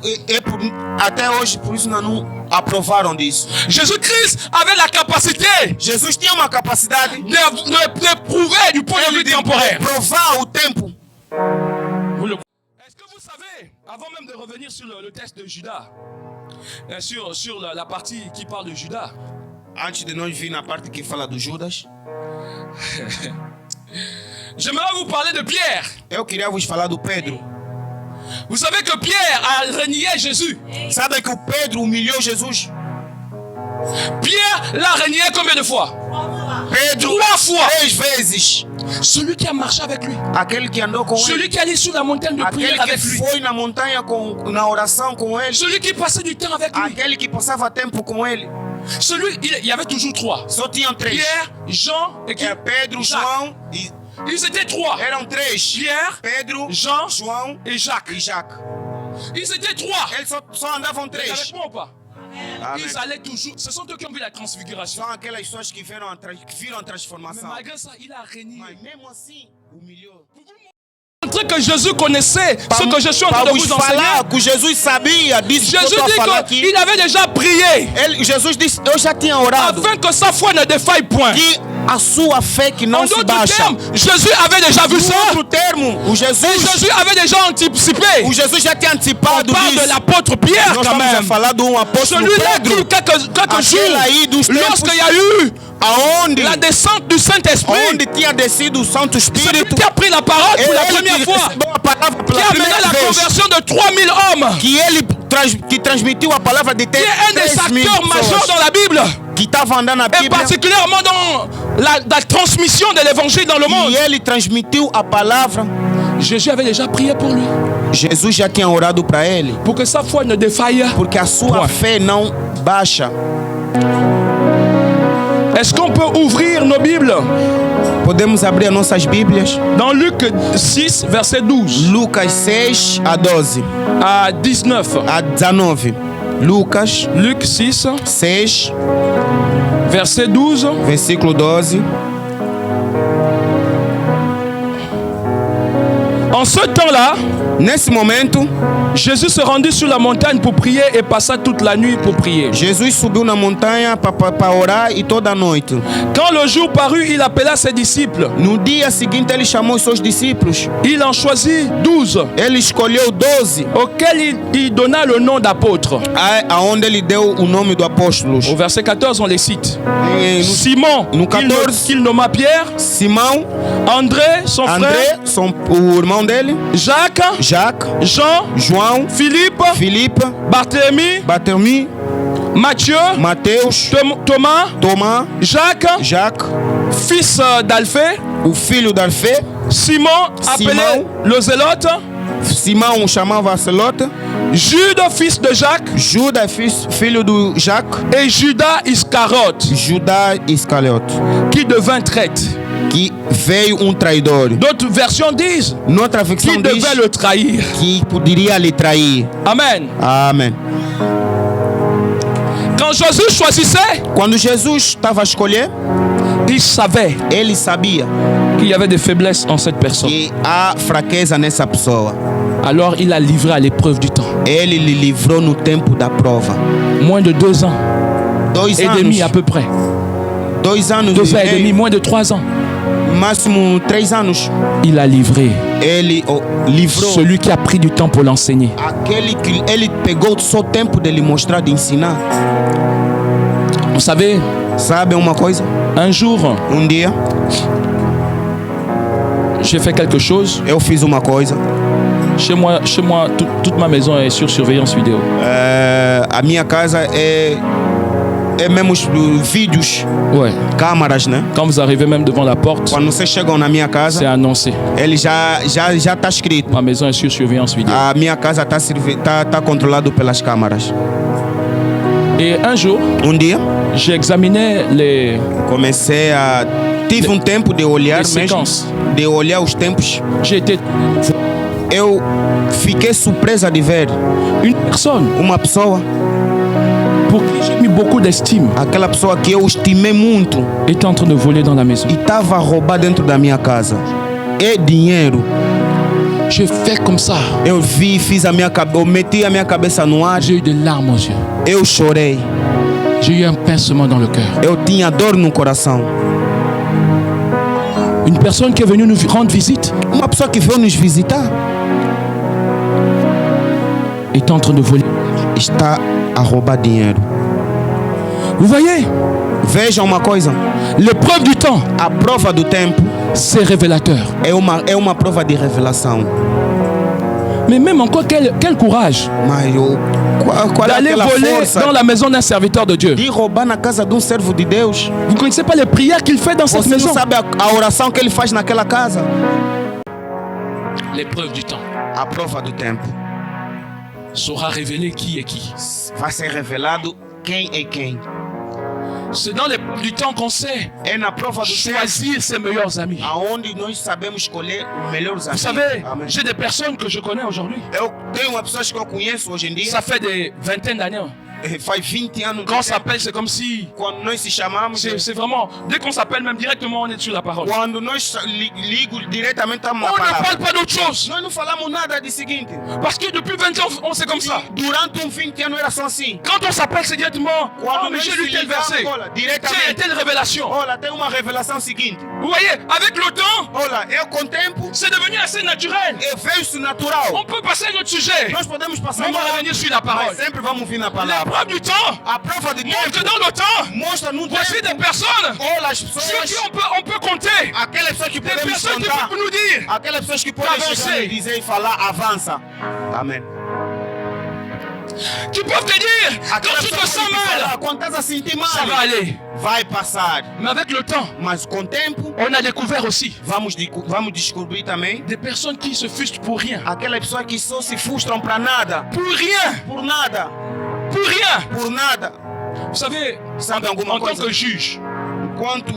até hoje, por isso não aprovaram disso. Jésus-Christ avait la capacité Jesus tinha uma capacidade d'éprouver du point de vue de temporaire. provar o tempo. Est-ce que vous savez, avant même de revenir sur le test de Judas, sur la partie qui parle de Judas, Antes de nós vir na parte que fala do Judas, j'aimerais vous parler de Pierre. eu queria vos falar do Pedro. Vous savez que Pierre a renié Jésus. Sabe que o Pedro humilhou Jesus? Pierre l'a renié combien de fois? Pedro, 3 fois. 3 vezes. Celui qui a marché avec lui. Aquele que andou com Celui ele. qui allait sur la montagne de Aquele prière que avec lui. foi na montanha na oração com ele. Celui qui passait du temps avec lui. Aquele que passava tempo com ele. Celui, il y avait toujours 3. Só tinham 3. Pierre, Jean et qui? É Pedro, Jacques. João e... Ils étaient 3. Eram 3. Pierre, Pedro, Jean João et Jacques. e Jacques. Ils étaient 3. Eles só andavam Vous êtes 3. avec moi ou pas? Amém. Ils allaient toujours. Ce sont eux qui ont vu la transfiguration. São aquelas pessoas que viram a Mais transformação. malgré ça, il a régné. Mas mesmo assim, humilhou. Montrer que Jésus connaissait ce que je suis en train Para de vos vous enseigner. falar que Jesus sabia disso que eu Jésus estou a falar dit aqui. qu'il avait déjà prié Jesus disse, eu já tinha orado. afin que sa foi ne défaille point. Que a sua fé que En não se d'autres baixa. termes, Jésus avait déjà vu ça. Outro termo, o Et Jesus Jésus avait déjà anticipé. já tinha On antecipado parle de disso. l'apôtre Pierre Nós quand estamos a même. falar de apóstolo Celui-là Pedro. qui, quelques jours, Aquele aí dos tempos lorsqu'il y a eu aonde, la descente du Saint-Esprit, onde tinha descido o Santo celui Espírito. qui a pris la parole pour la Ele première que fois, recebeu a palavra qui pela a mené primeira la vez. conversion de 3000 hommes, Que ele que transmitiu a palavra de qui est un des 3 000 acteurs majeurs pessoas. dans la Bible, Que estava andando na et Bíblia. particulièrement dans la transmission de l'évangile dans le monde. E ele transmitiu a palavra. Jésus avait déjà prié pour lui, Jesus já tinha orado para ele. pour que sa foi ne défaille. Porque a sua Point. fé não baixa. Est-ce qu'on peut ouvrir nos Bibles Podemos abrir as nossas Bíblias. dans Luc 6, verset 12 Lucas 6 a 12. à 19. A 19. Lucas Luc 6, 6, verset 12. versículo 12. En ce temps-là, Nesse momento, Jésus se rendit sur la montagne pour prier et passa toute la nuit pour prier. Jesus subiu na montanha para orar e toda a noite. Quand le jour parut, il appela ses disciples. No dia seguinte, ele chamou os seus discípulos. Il en choisit 12, Ele escolheu 12, auxquels il donna le nom d'apôtres. aonde ele deu o nome do apóstolos. Au verset 14, on les cite. Simão, Simon, no 14, qu'il nomma Pierre. Simão, André, son frère. André, o irmão dele, Jacques, Jacques, Jean, João, Philippe, Filipe, Barthélemy, Barthélemy, Matthieu, Mateus, Thomas, Tomás, Jacques, Jacques, fils d'Alphée, o filho de Alfeu, Simon, appelé Simon. le Zélote, Simão chamava Celote, Jude, fils de Jacques, Judas, filho do Jacques, et Judas Iscariote, Judas Iscariote, qui devint traître. que veio traidor. D'autres versions disent Noutra versão qu'il diz devait le trahir. que poderia lhe trair. Amen. Amém. Quand Jésus choisissait, Quando Jesus estava a escolher, il savait ele sabia qu'il y avait des faiblesses en cette personne. que há fraqueza nessa pessoa. Alors il a livré à l'épreuve du temps. Ele lhe livrou no tempo da prova. Moins de 2 ans 2 et demi à anos, peu près. 2 anos 2 ans et e demi, meio, moins de 3 ans. máximo 3 anos. Il a livré Ele livrou celui qui a pris du temps pour l'enseigner. aquele que ele pegou só tempo de lhe mostrar, de ensinar. Vous savez, Sabe uma coisa? un jour, Dia j'ai fait quelque chose. eu fiz uma coisa. Chez moi toute ma maison est sur surveillance vidéo. A minha casa é mesmo os vídeos, Ouais. câmaras, né? Quand vous arrivez même devant la porte, Quando vocês chegam na minha c'est casa, annoncé. ele já tá escrito. Ma maison est sur surveillance vidéo. A minha casa tá controlado pelas câmaras. Et un jour, Dia j'ai examiné les comecei a tive tempo de olhar les mesmo, séquences. de olhar os tempos. J'ai été Eu fiquei surpresa de ver une personne uma pessoa, pour qui j'ai mis beaucoup d'estime aquela pessoa que eu estimei muito, était en train de voler dans la maison. e estava a roubar dentro da minha casa. É dinheiro. J'ai fait comme ça. Eu vi, fiz a minha cabeça, eu meti a minha cabeça no ar, J'ai eu des larmes aux yeux. eu chorei. J'ai eu un pincement dans le cœur. Eu tinha dor no coração. Une personne qui est venue nous rendre visite Uma pessoa que veio nos visitar était en train de voler. está a roubar dinheiro. Vous voyez, Veja uma coisa, l'épreuve du temps, a prova do tempo c'est révélateur. é uma prova de revelação. Mais même encore, quel courage Mas qual é d'aller aquela voler força dans la maison d'un serviteur de Dieu. de roubar na casa de servo de Deus? Vous ne connaissez pas les prières qu'il fait dans cette Você maison. não sabe a oração que ele faz naquela casa? L'épreuve du temps A prova do tempo saura révéler qui est qui. vai ser revelado quem é quem. C'est dans l'épreuve du temps qu'on sait É na prova do tempo choisir ses meilleurs amis. aonde nós sabemos escolher os melhores Vous amigos. savez, Amém. j'ai des personnes que je connais aujourd'hui. Eu tenho uma pessoa que eu conheço hoje em dia, Ça fait des vingtaines d'années. faz 20 anos. Quand on s'appelle, c'est comme si... Quando nós se chamamos, C'est vraiment... Dès qu'on s'appelle, même directement, on est sur la parole. quando nós ligo diretamente estamos On na ne palavra. parle pas d'autre chose. Nós não falamos nada de seguinte. Parce que depuis 20 ans, on sait comme ça. Durante 20 anos era só assim. Quand on s'appelle, c'est directement... Oh, Quando mais nós j'ai se lu tel ligamos, verset. olha, J'ai diretamente. telle révélation. Olha, tem uma revelação seguinte. Vous voyez, avec le temps, Olha, eu com o tempo, c'est devenu assez naturel. veio-se natural. On peut passer à notre sujet. Nós podemos passar On va lá, revenir sur la parole. mas sempre vamos vir na palavra. L'épreuve du temps A prova de montre tempo dans le temps. mostra no Voici des tempo. personnes Olha as sur pessoas, qui on peut compter. aquelas pessoas que Des podemos personnes qui contar, peuvent nous dire. aquelas pessoas que podem Avancer. chegar e dizer e falar, avança. Amém. Qui peuvent te dire, quand Aquelas tu te pessoas sens que falam, mal, quando estás a sentir ça va mal, aller. vai passar. Mais avec le temps, Mas com o tempo, on a découvert aussi vamos descobrir também des personnes qui se frustrent pour rien. aquelas pessoas que só se frustram para nada. Pour rien. Por nada. Pour rien. Por nada. Vous savez, Sabe alguma en tant coisa? que juge Enquanto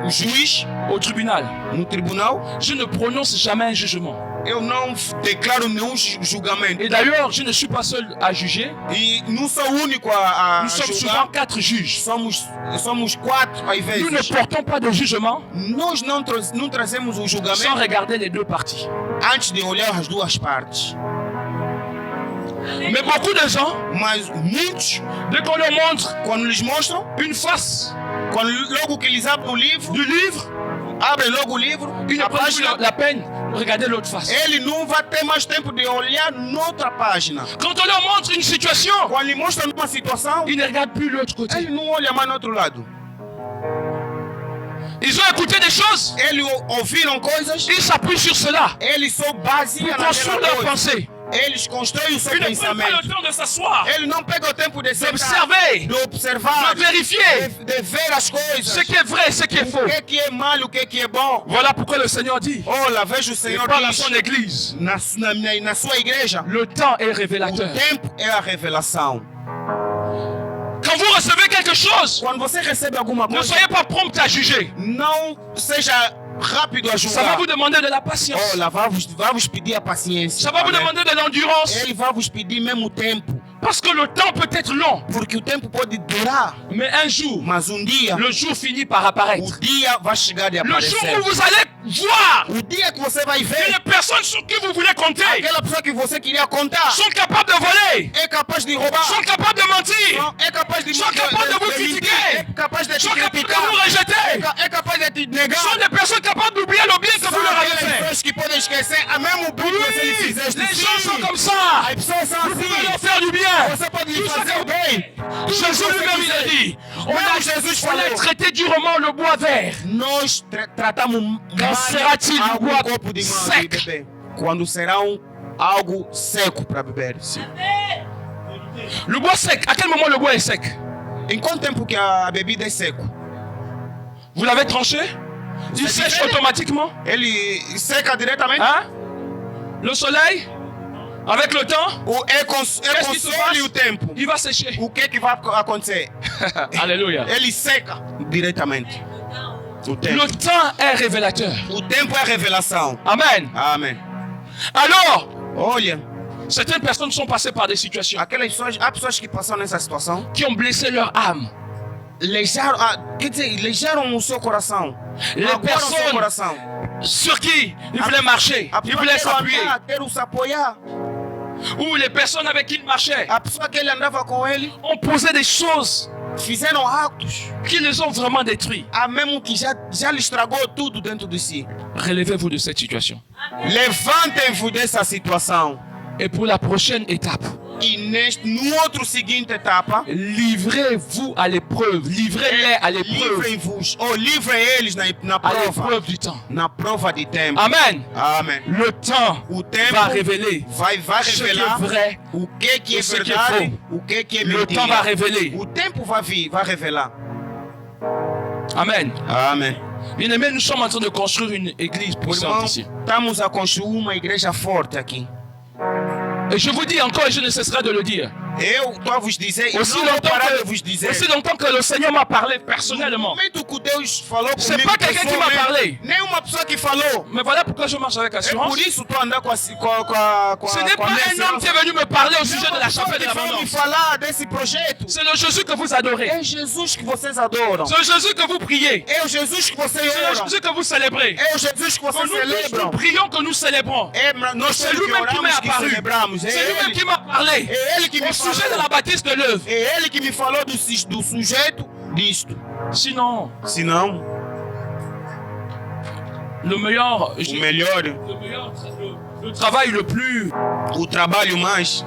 o juiz au tribunal, no tribunal, je ne prononce jamais un jugement. eu não declaro nenhum julgamento. Et d'ailleurs, je ne suis pas seul à juger. E não sou o único a Nous sommes souvent julgar. 4 juges. Somos 4 às Nous ne vezes. portons pas de jugement Nós não trazemos o sans julgamento regarder les deux parties. antes de olhar as duas partes. Mais beaucoup de gens, Mas muitos, dès qu'on leur montre quando lhes mostram, une face quando logo que eles abrem o livro, du livre, abrem logo o livro, ils ne a prennent plus página, la peine de regarder l'autre face. ele não vai ter mais tempo de olhar noutra página. Quand on leur montre une situation, Quando ele mostra uma situação, ils ne regardent plus l'autre ele côté. não olha mais no outro lado. Ils ont écouté des choses, Eles ouviram coisas, ils s'appuient sur cela eles só baseiam pour construire naquela leur coisa. pensée. Eles constroem o seu Ils ne prennent pas pensamento. le temps de s'asseoir, Ele não pega o tempo de sentar, d'observer, de observar, de vérifier de ver as coisas. ce qui est vrai, ce qui est faux. O que é mal, o que é bom. Voilà pourquoi le Seigneur dit, Olha, veja o il Senhor parle à diz son église, na sua igreja, le temps est o révélateur. tempo é a revelação. Quand vous recevez quelque chose, Quando você recebe alguma ne coisa, soyez pas prompt à juger. não seja rápido a Ça va julgar. vous demander de la patience. Olha, vai vos pedir a paciência. Ça va vous Amém? demander de l'endurance. Ele vai vos pedir mesmo o tempo, Parce que le temps peut être long. porque o tempo pode durar, Mais un jour, mas dia, le jour finit par apparaître. o dia vai chegar de Le jour aparecer. où vous allez voir O dia que você vai que ver les personnes sur qui vous voulez compter aquela pessoa que você queria contar sont capables de voler, é capaz de roubar, sont capables de mentir, é capaz de sont capables de vous mentir, critiquer, é capaz de te sont capables de criticar, vous rejeter, é capaz de te negar. sont des personnes capables d'oublier le bien que São vous leur avez aquelas fait. pessoas que podem esquecer a mesmo bem que você lhe Oui, fizeste. les gens Sim. sont comme ça. As pessoas são Vous pouvez leur assim. faire du bien. Você pode lhe Tout ça, fazer c'est o bem. Jésus lui-même il a dit, on Même Jesus a falou. traité durement le bois vert. Nós tratamos Quand sera-t-il mal bois algum copo de sec? beber. Quando será algo seco para beber. Sim. Le bois sec, à quel moment le bois est sec? Em quanto tempo que a bebida é seco? Vous l'avez tranché? Il C'est sèche différent. automatiquement. Ele seca diretamente? Hein? Le soleil, avec le temps, Ou é Qu'est-ce qui se consome passe? o tempo? il va sécher. O que vai acontecer? Alléluia. Ele seca diretamente. O tempo. Le temps est révélateur. O tempo é revelação. Amen. Amém. Alors, Olha, certaines personnes sont passées par des situations aquelas pessoas, há pessoas que passaram nessa situação, qui ont blessé leur âme. leijaram, quer dizer, leijaram o seu coração. Les Magoaram o seu personnes coração. sur qui ils voulaient marcher, A ils pessoa voulaient quer s'appuyer. andar, quer se apoiar. Ou les personnes avec qui il marchait A pessoa que ele andava com ele, ont posé des choses fizeram atos. qui les ont vraiment détruits. Há mesmo que já lhe estragou tudo dentro de si. Relevez-vous de cette situation. Levantem-vos dessa situação. Et pour la prochaine étape, E no outro seguinte etapa, livrez-vous à l'épreuve. Livrez-les à l'épreuve. livrem-vos, ou livrem eles na À prova. l'épreuve du temps. Na prova de tempo. Amen. Amém. Le temps O tempo va révéler vai ce qui est revelar vrai. o que é e ce que é verdade, faux. o que é Le temps va mentira. révéler. O tempo vai vir, vai revelar. Amen. Amém. Bien aimé, nous sommes en train de construire une église puissante Irmão, ici. estamos a construir uma igreja forte aqui. Et je vous dis encore, et je ne cesserai de le dire, Eu estou a vos dizer, e aussi não vou longtemps, parar de vos dizer. aussi longtemps que le Seigneur m'a parlé No personnellement. momento que Deus falou C'est comigo, pas quelqu'un qui m'a parlé. nem uma pessoa que falou. Mais voilà pourquoi je marche avec É assurance. por isso que estou andando com a Ce n'est pas un homme qui est venu me parler au sujet de la chapelle de que vão me l'abondance. falar desse projeto. C'est le Jésus que vous adorez. É Jesus que vocês adoram. C'est le Jésus que vous priez. É o Jesus que vocês C'est le oram. Jésus que vous célébrez. É o Jesus que Que vocês nous tous nous celebram. prions, que nous célébrons. É nós C'est todos que lui-même qui m'est oramos, que apparu. celebramos. C'est lui-même qui m'a parlé É Ele que me au sujet falou. de la baptiste de l'œuvre. É Ele que me falou do sujeito disto. Sinon, Senão, le meilleur, o melhor, le travail le plus o trabalho mais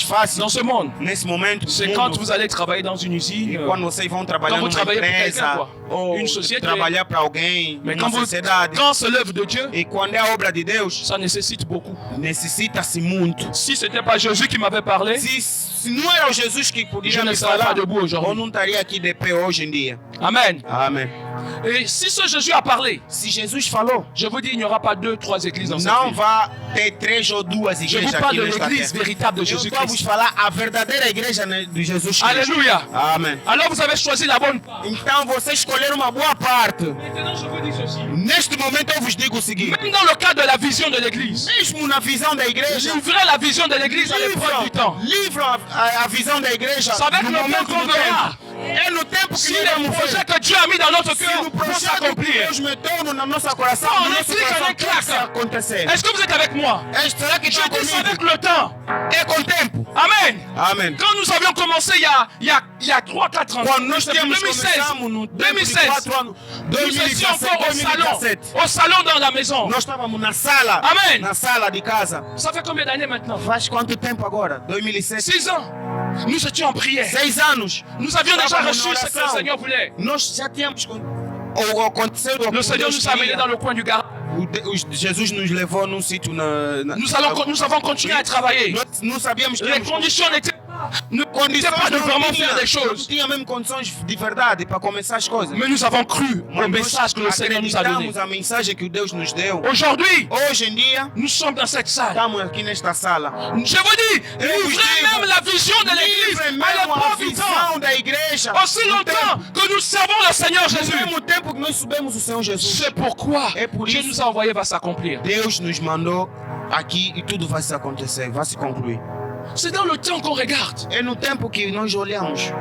fácil dans ce monde, nesse momento, c'est no quand mundo, vous allez travailler dans une usine. quando vocês vão trabalhar Quand vous numa travaillez pour quelqu'un, empresa quoi. ou Une société. trabalhar para alguém, Mais numa sociedade. quand c'est l'œuvre de Dieu, E quando é a obra de Deus, ça nécessite beaucoup. necessita-se muito. Si ce n'était pas Jésus qui m'avait parlé, Se não era o Jesus que je podia ne me serais pas falar, debout eu aujourd'hui. não estaria aqui de pé hoje em dia. Amen. Amém. Et si ce Jésus a parlé, Se Jesus falou, je vous dis, il n'y aura pas 2, 3 églises dans cette não ville. vai ter 3 ou 2 Je igrejas vous parle aqui de nesta l'église terra. véritable de Eu estou a vos Jésus-Christ. falar a verdadeira igreja de Jesus Cristo. Alléluia. Amém. Alors vous avez choisi la bonne part. Então você escolher uma boa parte. Maintenant, je vous dis ceci. Neste momento eu vos digo o seguinte. Même dans le cadre de la vision de l'église, Mesmo na visão da igreja, livrez la vision de l'église à l'épreuve du temps. livram a visão da igreja C'est avec no le temps momento qu'on do verra tempo. É no tempo que si nós les vamos projets ver. que Dieu a mis dans notre Se cœur o vont projeto que s'accomplir. Deus meteu no nosso coração, On no nosso explique coração avec pode classe. acontecer. Est-ce que vous êtes avec moi? Será que Je está dis ça comigo? avec le temps. É com o tempo. Amen. Amém. Quand nous avions commencé il y a 3-4 ans, Quando nós c'est tínhamos 2016, começamos no tempo de 2016, 4 anos, nous étions 2017, encore au salon dans la maison. nós estávamos na sala, Amen. na sala de casa. Ça fait combien d'années maintenant? Faz quanto tempo agora? 2007. 6 ans. Nous étions en prière. 6 anos. Nous avions déjà Estávamos reçu na ce que le oração. Seigneur voulait. Nós já tínhamos o aconteceu. Le Seigneur nous a amenés dans le coin du garage. Jesus nos levou num sítio Nous avons continué à travailler. Nós não sabíamos que Les conditions n'étaient pas de vraiment faire des não choses. tinha mesmo condições de verdade para começar as coisas. Mais nous avons cru au Mas message que le Seigneur nous a donné. acreditamos a mensagem que Deus nos deu. Aujourd'hui, Hoje em dia, nous sommes dans cette salle. estamos aqui nesta sala. Je vous dis, livrez digo, même la vision de l'église Livre à mesmo a l'épreuve du temps. visão da igreja. Aussi longtemps que nous servons le Seigneur No Jésus. mesmo tempo que nós subimos o Senhor Jesus, C'est pourquoi É por Dieu isso. nous a envoyés va s'accomplir. Deus nos mandou aqui e tudo vai se acontecer, vai se concluir. C'est dans le temps qu'on regarde. É no tempo que nós olhamos,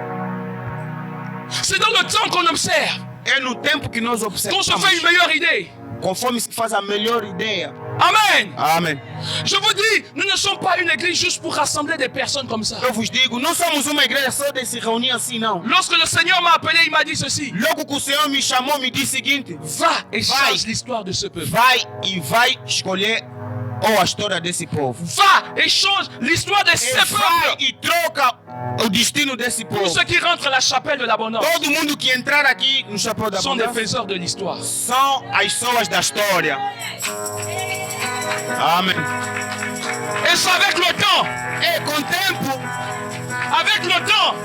C'est dans le temps qu'on observe. é no tempo que nós Qu'on se observamos, fait une meilleure idée. conforme se faz a melhor ideia. Amen. Amém. Je vous dis, nous ne sommes pas une église juste pour rassembler des personnes comme ça. Eu vos digo, não somos uma igreja só de se reunir assim, não. Lorsque le Seigneur m'a appelé, il m'a dit ceci. Logo que o Senhor me chamou, me disse o seguinte: Va et change l'histoire de ce peuple. vai e vai escolher a história desse povo. Va et change l'histoire de E ce vai peuple. e troca o destino desse Tous povo. ceux qui rentrent à la chapelle de l'abondance Todo mundo que entrar aqui no chapéu da sont des abundância faiseurs de l'histoire. são as pessoas da história. Amém. Et c'est avec le temps, E com o tempo, avec le temps,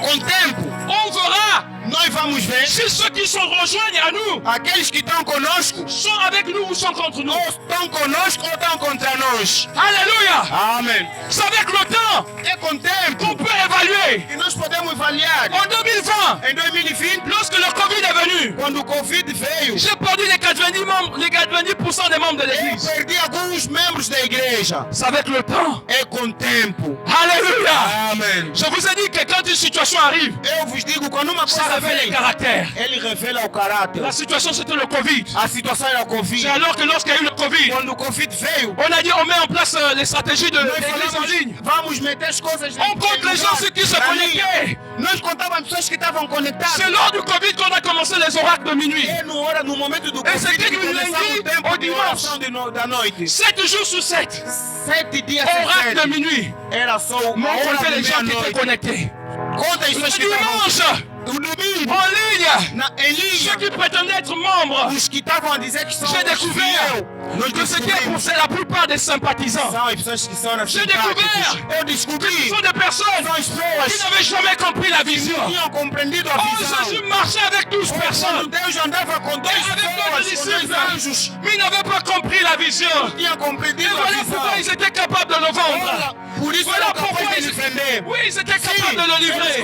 com o tempo, on verra nós vamos ver si ceux qui se rejoignent à nous aqueles que estão conosco, sont avec nous ou sont contre nous. ou estão conosco ou estão contra nós. Alléluia. Amém. C'est avec le temps É com o qu'on tempo peut évaluer. que nós podemos avaliar. En 2020, Em 2020, lorsque le Covid est venu, quando o Covid veio, j'ai perdu les 90 membres, les 90% des membres de eu l'église. perdi alguns membros da igreja. C'est avec le temps. É com o tempo. Alléluia. Amém. Je vous ai dit que quand une situation arrive, Eu vos digo, quando uma ça coisa révèle les vem, caractères. ele revela o caráter. La situation c'était le Covid. A situação era o Covid. C'est alors que lorsqu'il y a eu le Covid, Quando o Covid veio, on a dit on met en place les stratégies de nós l'église en ligne. falamos, vamos meter as coisas On compte les gens ceux qui se connectaient. Nós contávamos pessoas que estavam conectadas. C'est lors du Covid qu'on a commencé les oracles de minuit. É no momento do Et Covid c'était que du começava lundi o tempo au de dimanche. oração da noite. 7 jours sur 7. 7 dias Oracle de sem minuit. Era só Mais uma on hora comptait de les gens qui étaient meia-noite. connectés. Conta as Le pessoas que estavam dimanche, o domingo en ligne, em linha. ceux qui prétendaient être membres, Os que estavam a dizer que são j'ai os découvert fiel. Nós que c'était pour descobrimos. c'est la plupart des sympathisants. São as pessoas que são J'ai simpáticos. découvert. Eu Ce descobri. sont des personnes São as qui pessoas n'avaient jamais compris la que vision. não tinham compreendido a Oh, visão. Jésus marchait avec 12 Quando personnes, Deus andava com dois avec d'autres pessoas, com dois disciples, anjos, mais ils n'avaient pas compris la vision. não tinham Et compreendido a voilà visão. pourquoi ils étaient capables de le vendre. Olha, por isso Voilà era pourquoi capaz de ils, defender. oui, ils étaient capables de le livrer.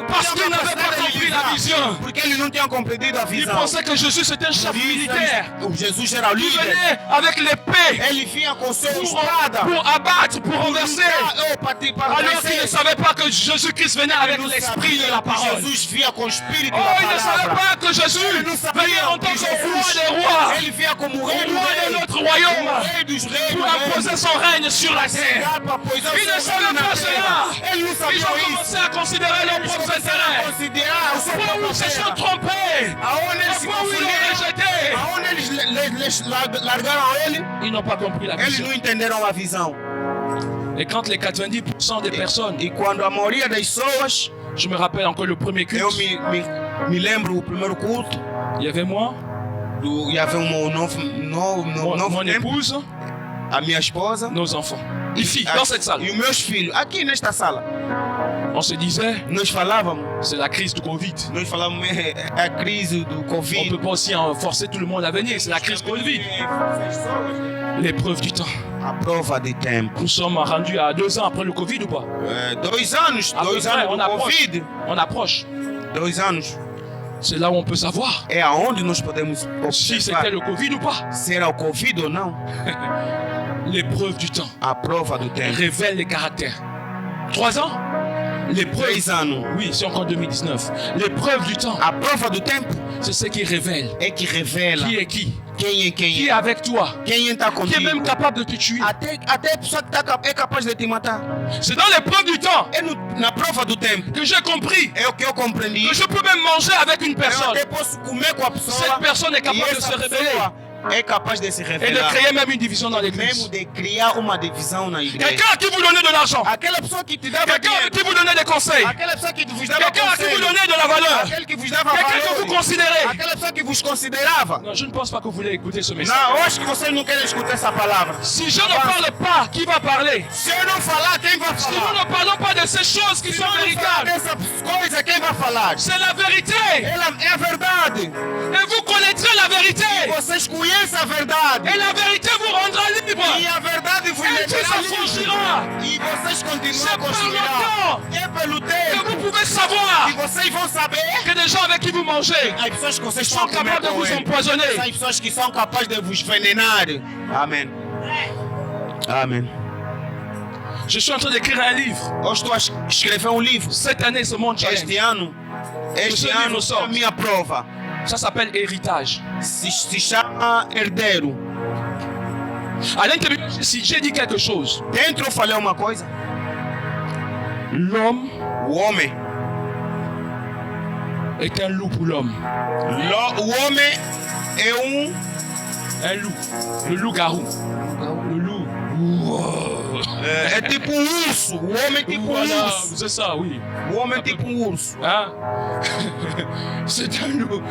Parce qu'ils n'avaient pas compris la vision. Porque eles não tinham compreendido a Ils visão. pensaient que Jésus c'était un chef militaire. O Jesus era o Il líder. venait avec l'épée Ele vinha com sua pour espada. abattre, pour renverser. Para Alors qu'ils ne savaient pas que Jésus-Christ venait avec l'esprit de la parole. Jesus vinha com o espírito Oh, da ils ne savaient palavra. pas que Jésus Eles não venait sabiam en tant que que roi Jesus, des rois, ele vinha como au rei do roi de rei, notre royaume, rei dos reis, pour imposer son règne sur la terre. Ils ne savaient pas cela. Ele não Ils sabia ont isso. commencé à considérer leurs propres intérêts. Considerar o seu Pourquoi próprio ils se sont terra. trompés? Aonde eles se Pourquoi ils l'ont confundiram, rejeté? aonde eles largaram ele, Ils n'ont pas compris la eles vision. não entenderam a visão. Et quand les 90% des personnes, E quando a maioria das pessoas, je me rappelle encore le premier eu culte, me lembro o primeiro culto, il y avait moi, e havia um novo mon tempo, épouse, a minha esposa, nos enfants. Ici, dans cette salle. e os meus filhos, aqui nesta sala. On se disait, Nós falávamos, c'est la crise du Covid. nós falávamos é a crise do On ne Covid. peut pas aussi forcer tout le monde à venir, c'est la crise Covid. L'épreuve du temps. A prova de tempo. Nous sommes rendus à 2 ans après le Covid ou pas? 2 anos, À peu 2 près, anos on do approche. Covid. On approche. 2 anos. C'est là où on peut savoir É aonde nós podemos si observar c'était le Covid ou pas. se era o Covid ou não. L'épreuve du temps A prova do tempo. révèle les caractères. 3 ans? L'épreuve. 3 anos. Oui, c'est encore 2019. L'épreuve du temps, A prova do tempo c'est ce qui révèle é que revela qui est qui. quem é Qui quem. est avec toi. Quem está Qui est même contigo. capable de te tuer. Até a pessoa que é capaz de te matar. C'est dans l'épreuve du temps É na prova do tempo. que j'ai compris É o que eu compreendi. que je peux même manger avec une Eu personne. até posso comer com a pessoa. Cette personne est E capable de essa se révéler pessoa é capaz de se et de revelar. créer même une division dans Mesmo l'église. de criar uma divisão na igreja. Quelqu'un qui vous donnait de l'argent. Aquela pessoa que te dava Quelqu'un dinheiro. qui vous donnait des conseils. Aquela pessoa que vos dava Quelqu'un qui vous conselho. donnait de la valeur. Aquele que vos dava Quelqu'un que valor. vous considérez. Aquela pessoa que vos considerava. Non, je ne pense pas que vous voulez écouter ce message. Não, eu acho que vocês não querem escutar essa palavra. Si je ne parle pas, qui va parler? Se eu não falar, quem vai Si nous falar? ne parlons pas de ces choses qui Se sont eu não falar véritables, dessas coisas, quem vai falar? c'est la vérité. É a verdade. Et vous connaîtrez la vérité. Vocês conhecem a verdade. Et la vérité vous rendra libre. E a verdade vos Et tu libertará. s'affranchira. E vocês C'est continuam a par le construir. temps É pelo que tempo. vous pouvez savoir E vocês vão saber. que des gens avec qui vous mangez As pessoas que vocês sont estão a comer capables de com vous ele. empoisonner. São pessoas que são capazes de vos envenenar. Amém. Amém. Je suis en train d'écrire un livre. Eu estou a escrever um livro. Cette année, ce monde challenge. Este ano livro é sort. a minha prova. Ça s'appelle héritage. Se chama Herdeiro. À l'intérieur, si j'ai dit quelque chose, Dentro eu falei uma coisa. l'homme O homem. est un loup pour l'homme. O homem é Un loup. Le loup-garou. Le loup. é tipo um urso. O homem é tipo um Voilà, urso. c'est ça, oui. O homem é tipo um urso. Hein? C'est un loup.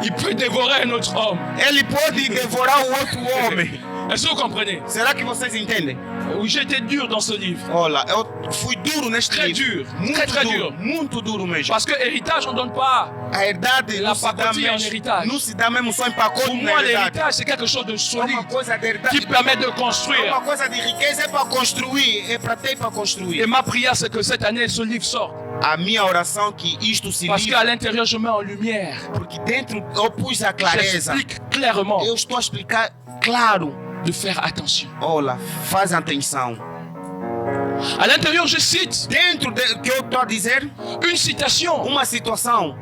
Il peut dévorer un autre homme. Ele pode devorar o outro homem. Est-ce que vous comprenez? Será que vocês entendem? Oui, j'ai été dur dans ce livre. Olha, eu fui duro neste Très livro. dur. Muito Très, très duro. dur. Muito duro mesmo. Parce que héritage, on ne donne pas. A herdade La não se dá pacotinha en mesmo. héritage. Não se dá mesmo só em pacote Pour na moi, herdade. l'héritage, c'est quelque chose de É solide uma coisa de herdade. qui permet de É uma construire. coisa de riqueza, é para construir. É para ter e para construir. Et ma prière, c'est que cette année, ce livre sorte. A minha oração que isto se Parce livre. qu'à l'intérieur, je mets en lumière. Porque dentro eu pus a clareza. J'explique clairement Eu estou a explicar claro. de faire attention. Olha, faz atenção. À l'intérieur, je cite Dentro do que eu estou a dizer, une citation. uma situação.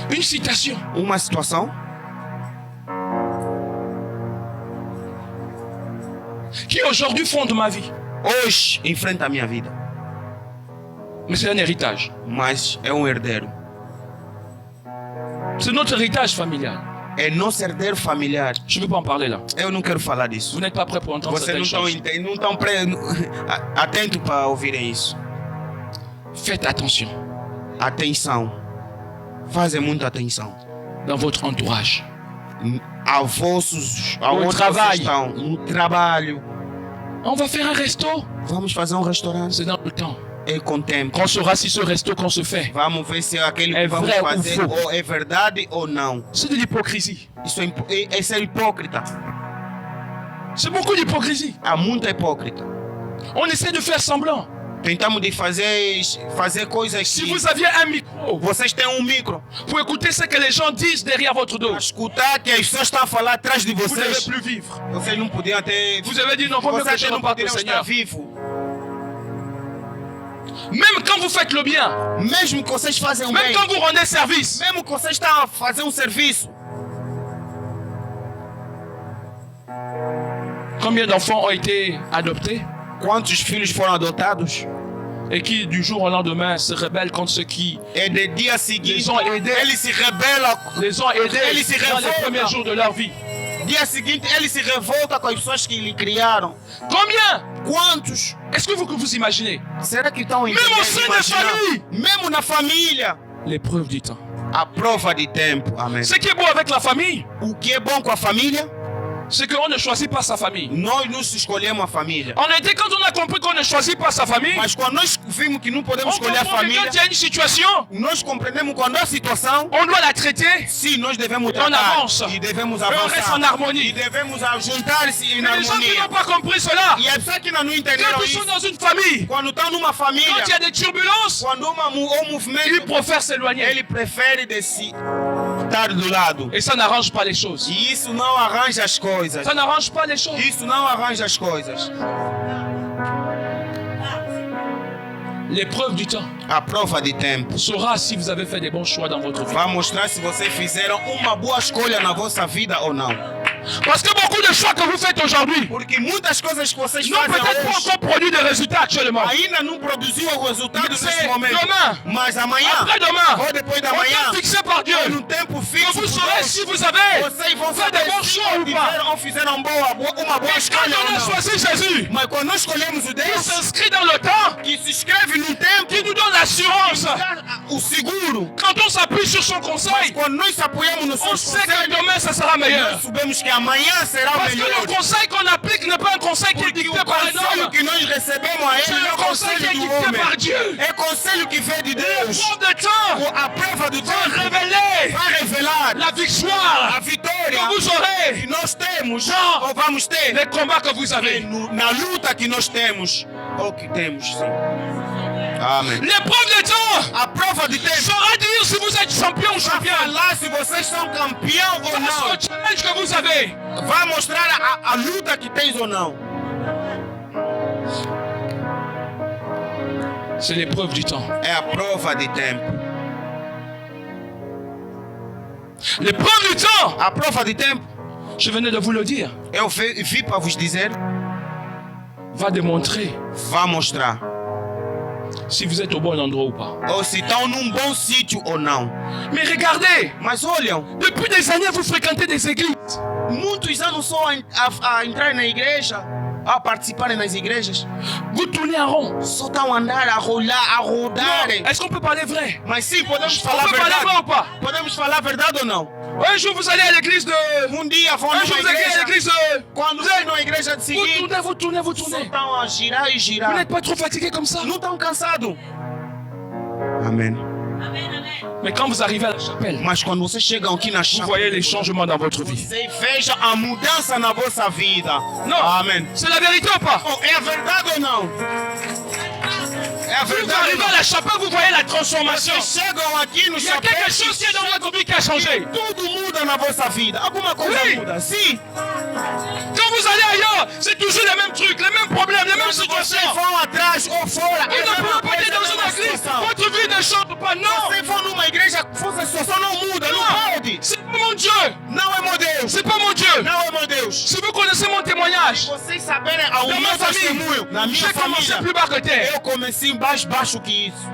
Une citation. Uma situação Qui aujourd'hui fonde ma vie. hoje enfrenta a minha vida. Mais c'est un héritage. Mas é um herdeiro. C'est notre héritage familial. É nosso herdeiro familiar. Je ne veux pas en parler là. Eu não quero falar disso. Vous n'êtes pas prêts pour entendre Vocês não certaines estão choses. atentos para ouvirem isso. Faites attention Atenção. Fazem muita atenção. dans votre entourage. A vossos, aonde vocês trabalho. estão. No trabalho. On va faire un resto. Vamos fazer um restaurante. C'est dans le temps. É com tempo. Qu'on saura si ce resto qu'on se fait, Vamos ver se aquele É que vamos vrai ou fazer faux? ou é verdade ou não. c'est de l'hypocrisie. Isso é ser hipócrita. C'est beaucoup d'hypocrisie. Há muita hipócrita. On essaie de faire semblant. Tentamos de fazer coisas Si que vous aviez un micro vocês têm um micro pour écouter ce que les gens disent derrière votre dos, para escutar que as pessoas estão a falar atrás de vous ne devez vocês. plus vivre. Vocês não podiam ter. Vous avez dit non, vaut mieux que Vocês je não ne parte au poderiam estar Seigneur. vivos. Même quand vous faites le bien, Mesmo que vocês fazem o même bem. quand vous rendez service, Mesmo que vocês estão a fazer um serviço. combien d'enfants ont été adoptés Quantos filhos foram adotados? et qui du jour au lendemain se rebellent contre ceux qui E de dia seguinte, Eles ont aidé. ele se rebela. les ont aidés Eles se dans les revoltam. premiers jours de leur vie. Dia seguinte, ele se revolta com as pessoas que lhe criaram. Combien? Quantos? Est-ce que vous imaginez? Será que estão Mesmo entendendo? assim na imaginando? família. Mesmo na família. L'épreuve du temps. A prova de tempo. Amém. Ce qui est beau avec la famille, O que é bom com a família c'est qu'on ne choisit pas sa famille. Nós não escolhemos a família. En réalité, quand on a compris qu'on ne choisit pas sa famille, Mas quando nós vimos que não on podemos escolher a comprend que família, quand il y a une situation, nós compreendemos quando a situação, on doit la traiter. sim, nós devemos On tratar avance. e devemos Et on reste avançar. en harmonie. E devemos juntar-se em Mais les gens qui harmonia. n'ont pas compris cela, E as pessoas que não quand entenderam ils sont isso, dans une famille, quando estão numa família, quand il y a des turbulences, quando um movimento, ils préfèrent s'éloigner. ele prefere estar do lado. Et ça n'arrange pas les choses. E isso não arranja as coisas. Ça n'arrange pas les choses. Isso não arranja as coisas. L'épreuve du temps A prova de tempo saura si vous avez fait des bons choix dans votre vie. vai mostrar se vocês fizeram uma boa escolha na vossa vida ou não. Parce que beaucoup de choix que vous faites aujourd'hui Porque muitas coisas que vocês n'ont fazem peut-être pas hoje encore produit de résultats actuellement. ainda não produziu o resultado Mas nesse momento. demain, Mas amanhã, après-demain, ou depois da au manhã, temps fixé par Dieu, ou no tempo fixo, vous saurez si vous avez vocês vão fait des saber bons se choix ou pas. fizeram uma boa Et escolha quand ou on a não. choisi Jésus, Mas quando nós escolhemos o qui Deus s'inscrit dans le temps, que se inscreve no tempo, qui nous donne l'assurance, o seguro, quand on s'appuie sur son mas conseil, quando nós apoiamos no on seu sait que conselho, demain ça sera meilleur. nós sabemos que amanhã será o Parce que melhor. le conseil qu'on applique n'est pas un conseil qui est Porque dicté o par un conselho homme. que nós recebemos a C'est ele não é le o conseil qui est conselho do dicté homem. par Dieu. É conselho que vem de Deus. Preuve de temps A prova do va tempo révéler vai revelar la victoire a vitória que vous aurez que nós temos Não. ou vamos ter les combats que vous avez. na luta que nós temos ou que temos, sim. Amém. L'épreuve de temps A prova de tempo saura dire si vous êtes champion ou vai championne. falar se vocês são campeão ou Face não. au challenge que vous avez. Vai mostrar a luta que tens ou não. C'est l'épreuve du temps. É a prova de tempo. L'épreuve du temps, A prova de tempo, je venais de vous le dire, eu vi para vos dizer, va démontrer vai mostrar si vous êtes au bon endroit ou pas. ou se estão num bom sítio ou não. Mais regardez, Mas olham, depuis des années, vous fréquentez des églises. muitos anos só a entrar na igreja, a participarem nas igrejas, Vous tournez en rond. só estão a andar, a rolar, a rodarem. Est-ce qu'on peut parler vrai? Mas sim, podemos On falar a peut parler vrai ou verdade. pas? Podemos falar a verdade ou não? Un jour, vous allez à l'église de... Dia vão Un jour, numa vous allez à igreja, l'église de... quando vão na igreja de seguir, Vous tournez, vous só tournez. estão a girar e Vous girar. n'êtes pas trop fatigué comme ça? Não estão cansados. Amém. Mais quand vous arrivez à la chapelle, Mas quando vocês chegam aqui na vous chave, voyez les changements dans votre vie. você veja a mudança na vossa vida. Non, Amém. c'est la vérité ou pas? Oh, é a verdade ou não? É a Vous verdade ou arrivez à não? la chapelle, vous voyez la transformation. Vocês chegam aqui no Il y a quelque chapéu, chose qui est dans votre vie qui a changé. tudo muda na vossa vida. Alguma coisa Oui. muda. Sim. Quand vous allez ailleurs, c'est toujours les mêmes trucs, les mêmes problèmes, les mêmes Quando vocês situations. vão atrás ou fora, Vous é a ne mesma pouvez pas être coisa, dans a une mesma église, situação. votre vie ne change pas. Non, Vocês vão numa igreja, vossa situação não muda, não pode. c'est pas mon Dieu. Não é meu Deus. C'est pas mon Dieu. Não é meu Deus. Si vous connaissez mon témoignage, Vocês saberem ao dans meu ma famille, testemunho, na minha j'ai commencé família, plus bas que terre. eu comecei mais baixo que isso.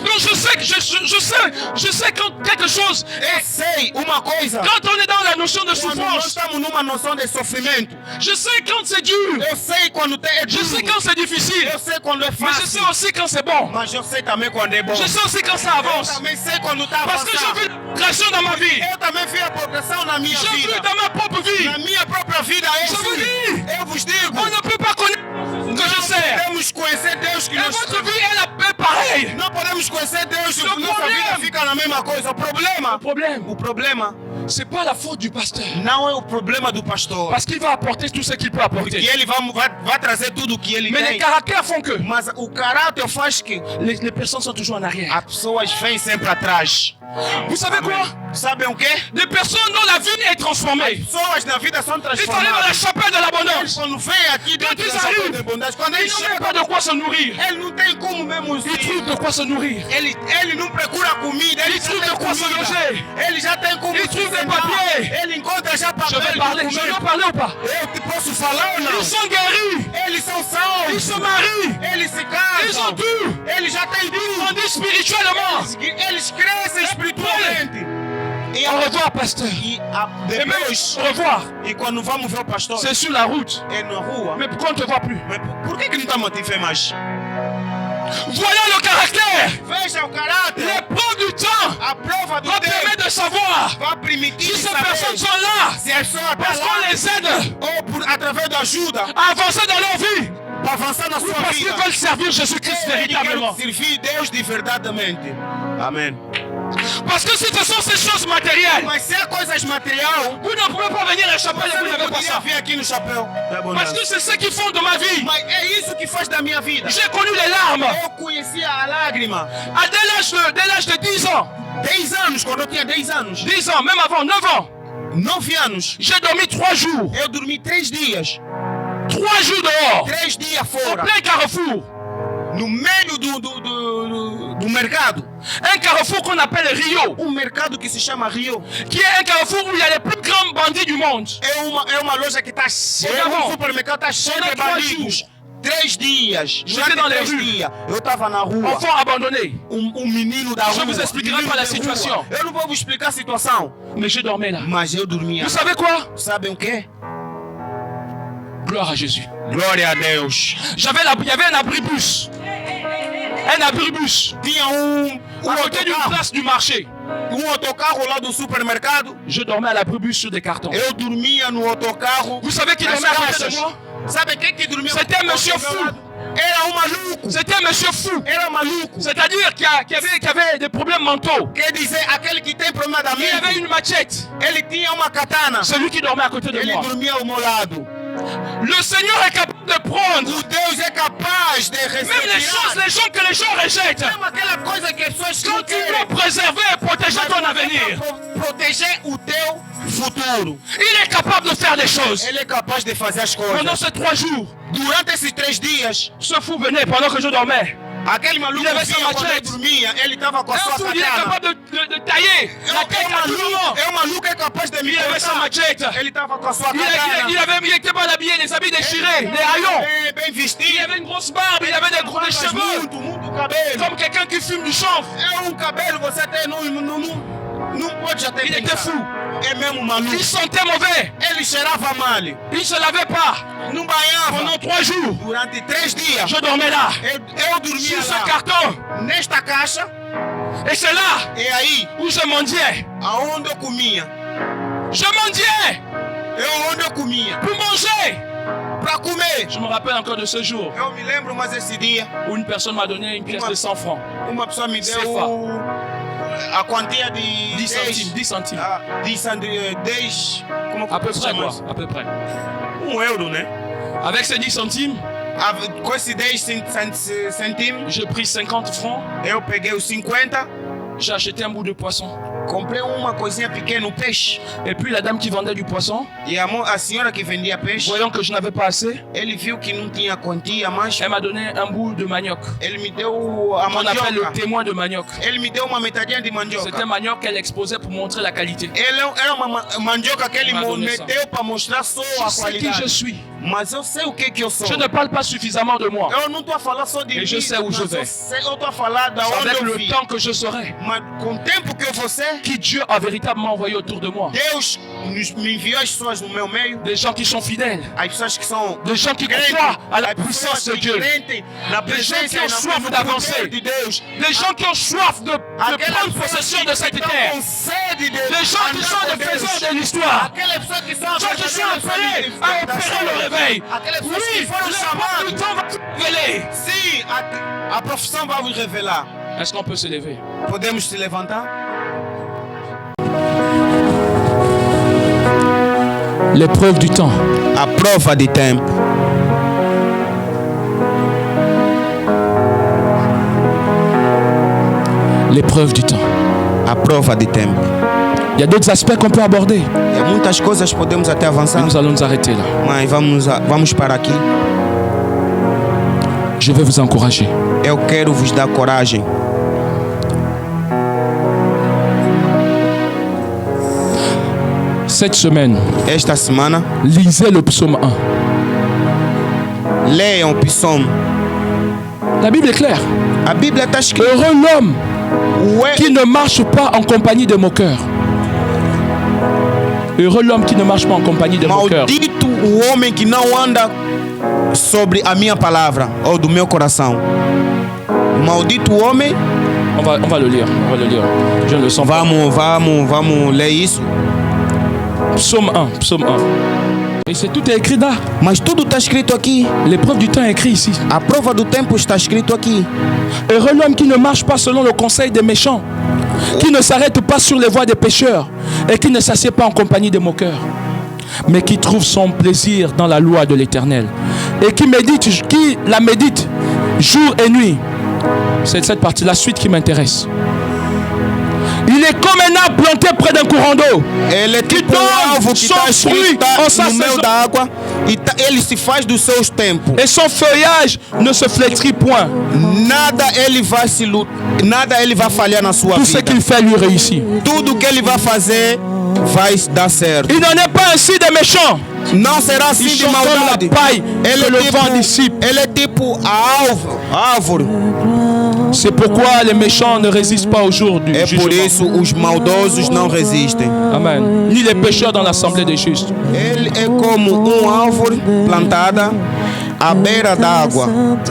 Donc je sais quand quelque chose Eu sei uma coisa. quand on est dans la notion de Quando nós souffrance, estamos numa noção de sofrimento, je sais quand c'est dur, eu sei quando é je sais duro, quand c'est difficile, eu sei quando é mais je sais fácil, aussi quand c'est bon. mas eu sei também quando é bom. Je sais aussi quand ça Eu avance. também sei quando está Parce que j'ai avançando. vu la progression dans ma vie. Eu também vi a progressão na minha J'ai vu vida. dans ma propre vie. Na minha própria vida, Je vous dis, eu vos digo, on ne peut pas connaître que je sais. podemos conhecer Deus que Et nós votre vie est pareille. não podemos conhecer Deus que Le nossa problème. vida fica na mesma coisa. Le O problema c'est pas la faute du pasteur. não é o problema do pastor, Parce qu'il va apporter tout ce qu'il peut porque apporter. ele vai trazer tudo o que ele Mais les tem. caractères font que Mas o caráter faz que les personnes sont toujours en arrière. as pessoas vêm sempre atrás. Vous savez quoi? Sabem o quê? Des personnes dont la vie est transformée. Pessoas na vida são Ils arrivent à la transformadas. chapelle de l'abondance. Quando vem aqui dentro Quand da ils chapéu arrivent, de bondade, quando Ils ele n'ont même chega, pas de quoi se nourrir. ele não tem como mesmo Ils trouvent de quoi se nourrir. Ele não procura comida, ele Ils já trouvent tem de quoi se comida. loger. Ele já tem como Ils se trouvent des sentar. papiers. Ele encontra já Je papel vais de parler, je comer. dois parler ou pas? Eu te posso falar ou não? Ils sont guéris. Eles são salvos. Ils se marient. Eles se Ils ont casam. tout. Eles já têm Ils tudo. grandissent spirituellement. Eles crescem espiritualmente. E, Au revoir, pasteur. depois, Au revoir. e quando vamos ver o pastor, C'est sur la route. é na rua. Mais pourquoi on ne te voit plus? Mas por que não estamos a te ver mais? Voyons le caractère. Veja o caráter. L'épreuve du temps A prova do va permettre tempo de de savoir vai permitir si ces saber personnes sont là se as pessoas parce estão qu'on lá les aide ou através da ajuda à avancer dans leur vie. para avançar na sua Parce qu'ils vida. veulent servir Jésus-Christ Eles véritablement. querem servir Deus de verdadeiramente. Amém. Parce que si ce sont ces choses matérielles, Mas se é coisas material, vous ne pouvez pas venir à la chapelle et você vous não n'avez pas poderia ça. vir aqui no chapéu da Parce abundância. que c'est ce qu'ils font de ma vie. Mas é isso que faz da minha vida. J'ai connu les larmes Eu conhecia a lágrima. dès l'âge de 10 ans. 10 anos, quando eu tinha 10 anos. 10 ans, même avant 9 ans. 9 anos. J'ai dormi 3 jours. Eu dormi 3 dias. 3 jours dehors. 3 dias Au fora. plein carrefour. No meio do mercado. Un carrefour qu'on appelle Rio. Mercado que se chama Rio. Qui est un carrefour où il y a les plus grands bandits du monde. É uma loja que está cheia. Um supermercado está cheio de bandidos. 3 dias. J'étais dans les 3 rues. dias. Eu estava na rua. Enfant abandonné. Menino da rua. Je vous expliquerai pas la situation. Eu não vou vous explicar a situação. Mais je dormais là. Mas eu dormia. Vous savez quoi? Sabem o quê? Gloire à Jésus. Glória a Deus. Il y avait un abribus. Un abribus. Tinha À côté d'une place du marché. autocarro lá do supermercado. Je dormais à l'abribus sur des cartons. Eu dormia no autocarro. Vous savez qui dormait à côté de moi? Sabe quem dormia? C'était un monsieur fou. Era maluco. C'était un monsieur fou. Era maluco. C'est-à-dire qui avait des problèmes mentaux. Quer dizer, aquele que tem problema da Il mente. avait une machette. Ele tinha uma katana. Celui qui dormait à côté de Ele moi. dormia ao meu lado. Le Seigneur est capable de prendre O Deus é capaz de même les choses, receber. les gens que les gens rejettent. Mesmo aquela coisa que as pessoas Quand não tu querem. veux préserver et protéger ton avenir, Proteger o teu futuro. il est capable de faire des choses. Ele é capaz de fazer as Pendant coisas. ces 3 jours, Durante esses 3 dias, ce fou venait pendant que je dormais. aquele maluco Ele avait vinha sa quando eu machete. dormia, ele estava com a Un sua fou, il est katana. capable de tailler la tête à tout moment. É um maluco é capaz de me Il avait sa cortar. machette. Ele estava com a sua Il katana. était mal habillé, les habits déchirés, les haillons. Bem Il vestido. avait une grosse barbe, il avait des cheveux. Muito cabelo. Comme quelqu'un qui fume du chanvre. É cabelo, você tem, não pode já ter Il était fou. É mesmo maluco. Il sentait mauvais. Ele cheirava mal. Il ne se lavait pas. Não banhava. Pendant 3 jours, Durante 3 dias. je dormais là. Eu dormia Sur ce lá. carton. Nesta caixa. Et c'est là E aí, où je mendiais. aonde eu comia. Je mendiais Onde eu comia. pour manger. Pra comer. Je me rappelle encore de ce jour Eu me lembro mais esse dia. où une personne m'a donné une pièce de 100 francs. Uma pessoa me CFA. deu a quantia de 10 centimes, 10 centimes. 10, como À peu se près chama quoi, isso? à peu près. Euro, né? Avec ces 10 centimes, Com esses 10 centímetros, j'ai pris 50 francs. eu peguei os 50, J'ai acheté un bout de poisson. comprei uma coisinha pequena, um peixe. Et puis la dame qui vendait du poisson, E a senhora que vendia peixe, voyant que je n'avais pas assez, ele viu que não tinha quantia mais. elle m'a donné un bout de manioc. Ele me deu a On appelle le mandioca. témoin de manioc. Ele me deu uma metadinha de C'était un mandioca. manioc qu'elle exposait pour montrer la qualité. Era uma mandioca que ele Vai donner ça. meteu para mostrar só Je a sais qui je qualidade. suis. Mas eu sei o que eu sou. Je ne parle pas suffisamment de moi. Eu não estou a falar só de Et mim, je sais où je mas vais. eu estou a falar da onde Avec eu le vim. temps que je serai, Mas com o tempo que eu vou ser, qui Dieu a véritablement envoyé autour de moi. Deus me enviou as pessoas no meu meio, Des gens qui sont fidèles. as pessoas que são Des gens qui crentes, croient à la as puissance pessoas de que Dieu. creem na Des gens presença qui e ont soif no d'avancer. poder de Deus. Des gens qui ont soif de prendre possession de cette terre. Des Des gens qui sont des faiseurs de l'histoire. Aquelas pessoas que são Des gens qui sont appelés à opérer le réveil. Aquelas pessoas Oui, que foram le chamadas. temps va tout révéler. Sim, a profissão vai vos revelar. Est-ce qu'on peut se lever? Podemos se levantar? L'épreuve du temps. A prova de tempo. L'épreuve du temps. A prova de tempo. Il y a d'autres aspects qu'on peut aborder. E há muitas coisas que podemos até avançar, Mais nous allons nous arrêter là. mas vamos parar aqui. Je vais vous encourager. Eu quero vos dar coragem. Cette semaine, Esta semana, lisez le psaume 1. leiam o psalmo. La Bible est claire. A Bíblia está escrita. Heureux l'homme qui ne marche pas en compagnie de moqueurs. Heureux l'homme qui ne marche pas en compagnie de moqueurs. Maldito o homem que não anda sobre a minha palavra ou do meu coração. Maldito o homem On va le lire. On va le lire. Je ne le sens pas. Vamos ler isso. Psaume 1. Psaume 1. Et c'est tout est écrit là. Mas tudo está escrito aqui. L'épreuve du temps est écrite ici. A prova do tempo está escrito aqui. Heureux l'homme qui ne marche pas selon le conseil des méchants, qui ne s'arrête pas sur les voies des pécheurs et qui ne s'assied pas en compagnie des moqueurs, mais qui trouve son plaisir dans la loi de l'Éternel et qui la médite jour et nuit. C'est cette partie, la suite qui m'intéresse. Il est comme un arbre planté près d'un courant d'eau. Ele é tipo um alvo que está escrito no meio da água e ele se faz dos seus tempos. Et son feuillage ne se flétrit point. Nada ele vai falhar na sua Tout ce vida. qu'il fait lui réussit. Tudo que ele vai fazer vai dar certo. Il n'en est pas ainsi des méchants. Não será assim de maldade. La paille que le vent dissipe. Ele é tipo a árvore. C'est pourquoi les méchants ne résistent pas au jour du É por jugement. isso os maldosos não resistem. Amen. Ni les pécheurs dans l'assemblée des justes. Ele é como árvore plantada à beira d'água,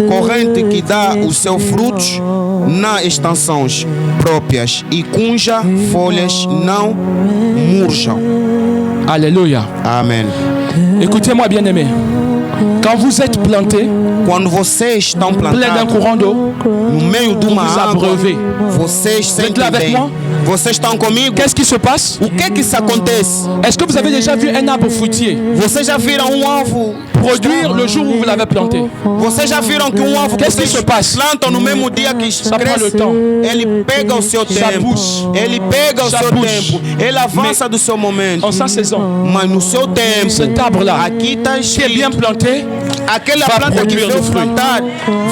corrente que dá os seus frutos nas estações próprias e cuja folhas não murcham. Alléluia. Amém. Écoutez-moi, bien-aimés. Quand vous êtes plantés, Quando vocês estão plein d'un plantados courant d'eau, no meio de uma vous água, abreuvez. vocês Vous êtes sentem là avec bem. moi? Vocês estão comigo? Qu'est-ce qui se passe? O que isso acontece? Est-ce que vous avez déjà vu un arbre fruitier Vocês já viram alvo produire le jour où vous l'avez planté? Vocês já viram que alvo que Qu'est-ce qui vocês se passe? plantam no mesmo dia que prend cresce? le temps. Ele pega o seu Ça tempo. pousse. Ele pega o Ça seu pousse. tempo. Ele avança do seu momento. En sa saison, Mas no seu tempo, cet arbre-là, aqui está qui est bien escrito, planté, aquela va planta que produire veio do fruit. plantar,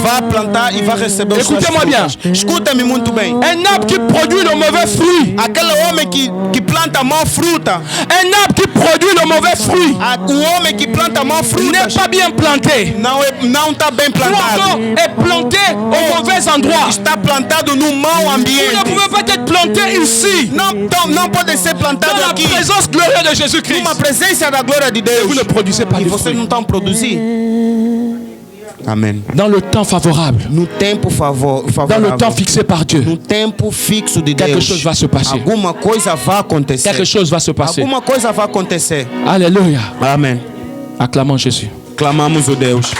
vai plantar e vai receber os seus Écoutez-moi bien. frutos. Escuta-me muito bem. un arbre qui produit le mauvais fruit, Aquele homem que planta mal fruta, un arbre qui produit le mauvais fruit, o homem que planta mal fruta n'est pas bien planté. não está bem Ou plantado. encore est planté au mauvais endroit. Está plantado num mau Vous ne ambiente. pouvez pas être planté ici, Não pode ser dans plantado la aqui. présence glorieuse de Jésus-Christ. Uma presença da glória de Deus. Vous ne produisez pas E de vocês fruit. não estão produzindo. Amém. Dans le temps favorable, No tempo dans le favorável, temps fixé par Dieu, no tempo fixo de quelque Deus, chose va se passer. alguma coisa vai acontecer. Quelque chose va se passer. Alguma coisa vai acontecer. Alléluia. Amém. Acclamons Jésus. Clamamos o Deus.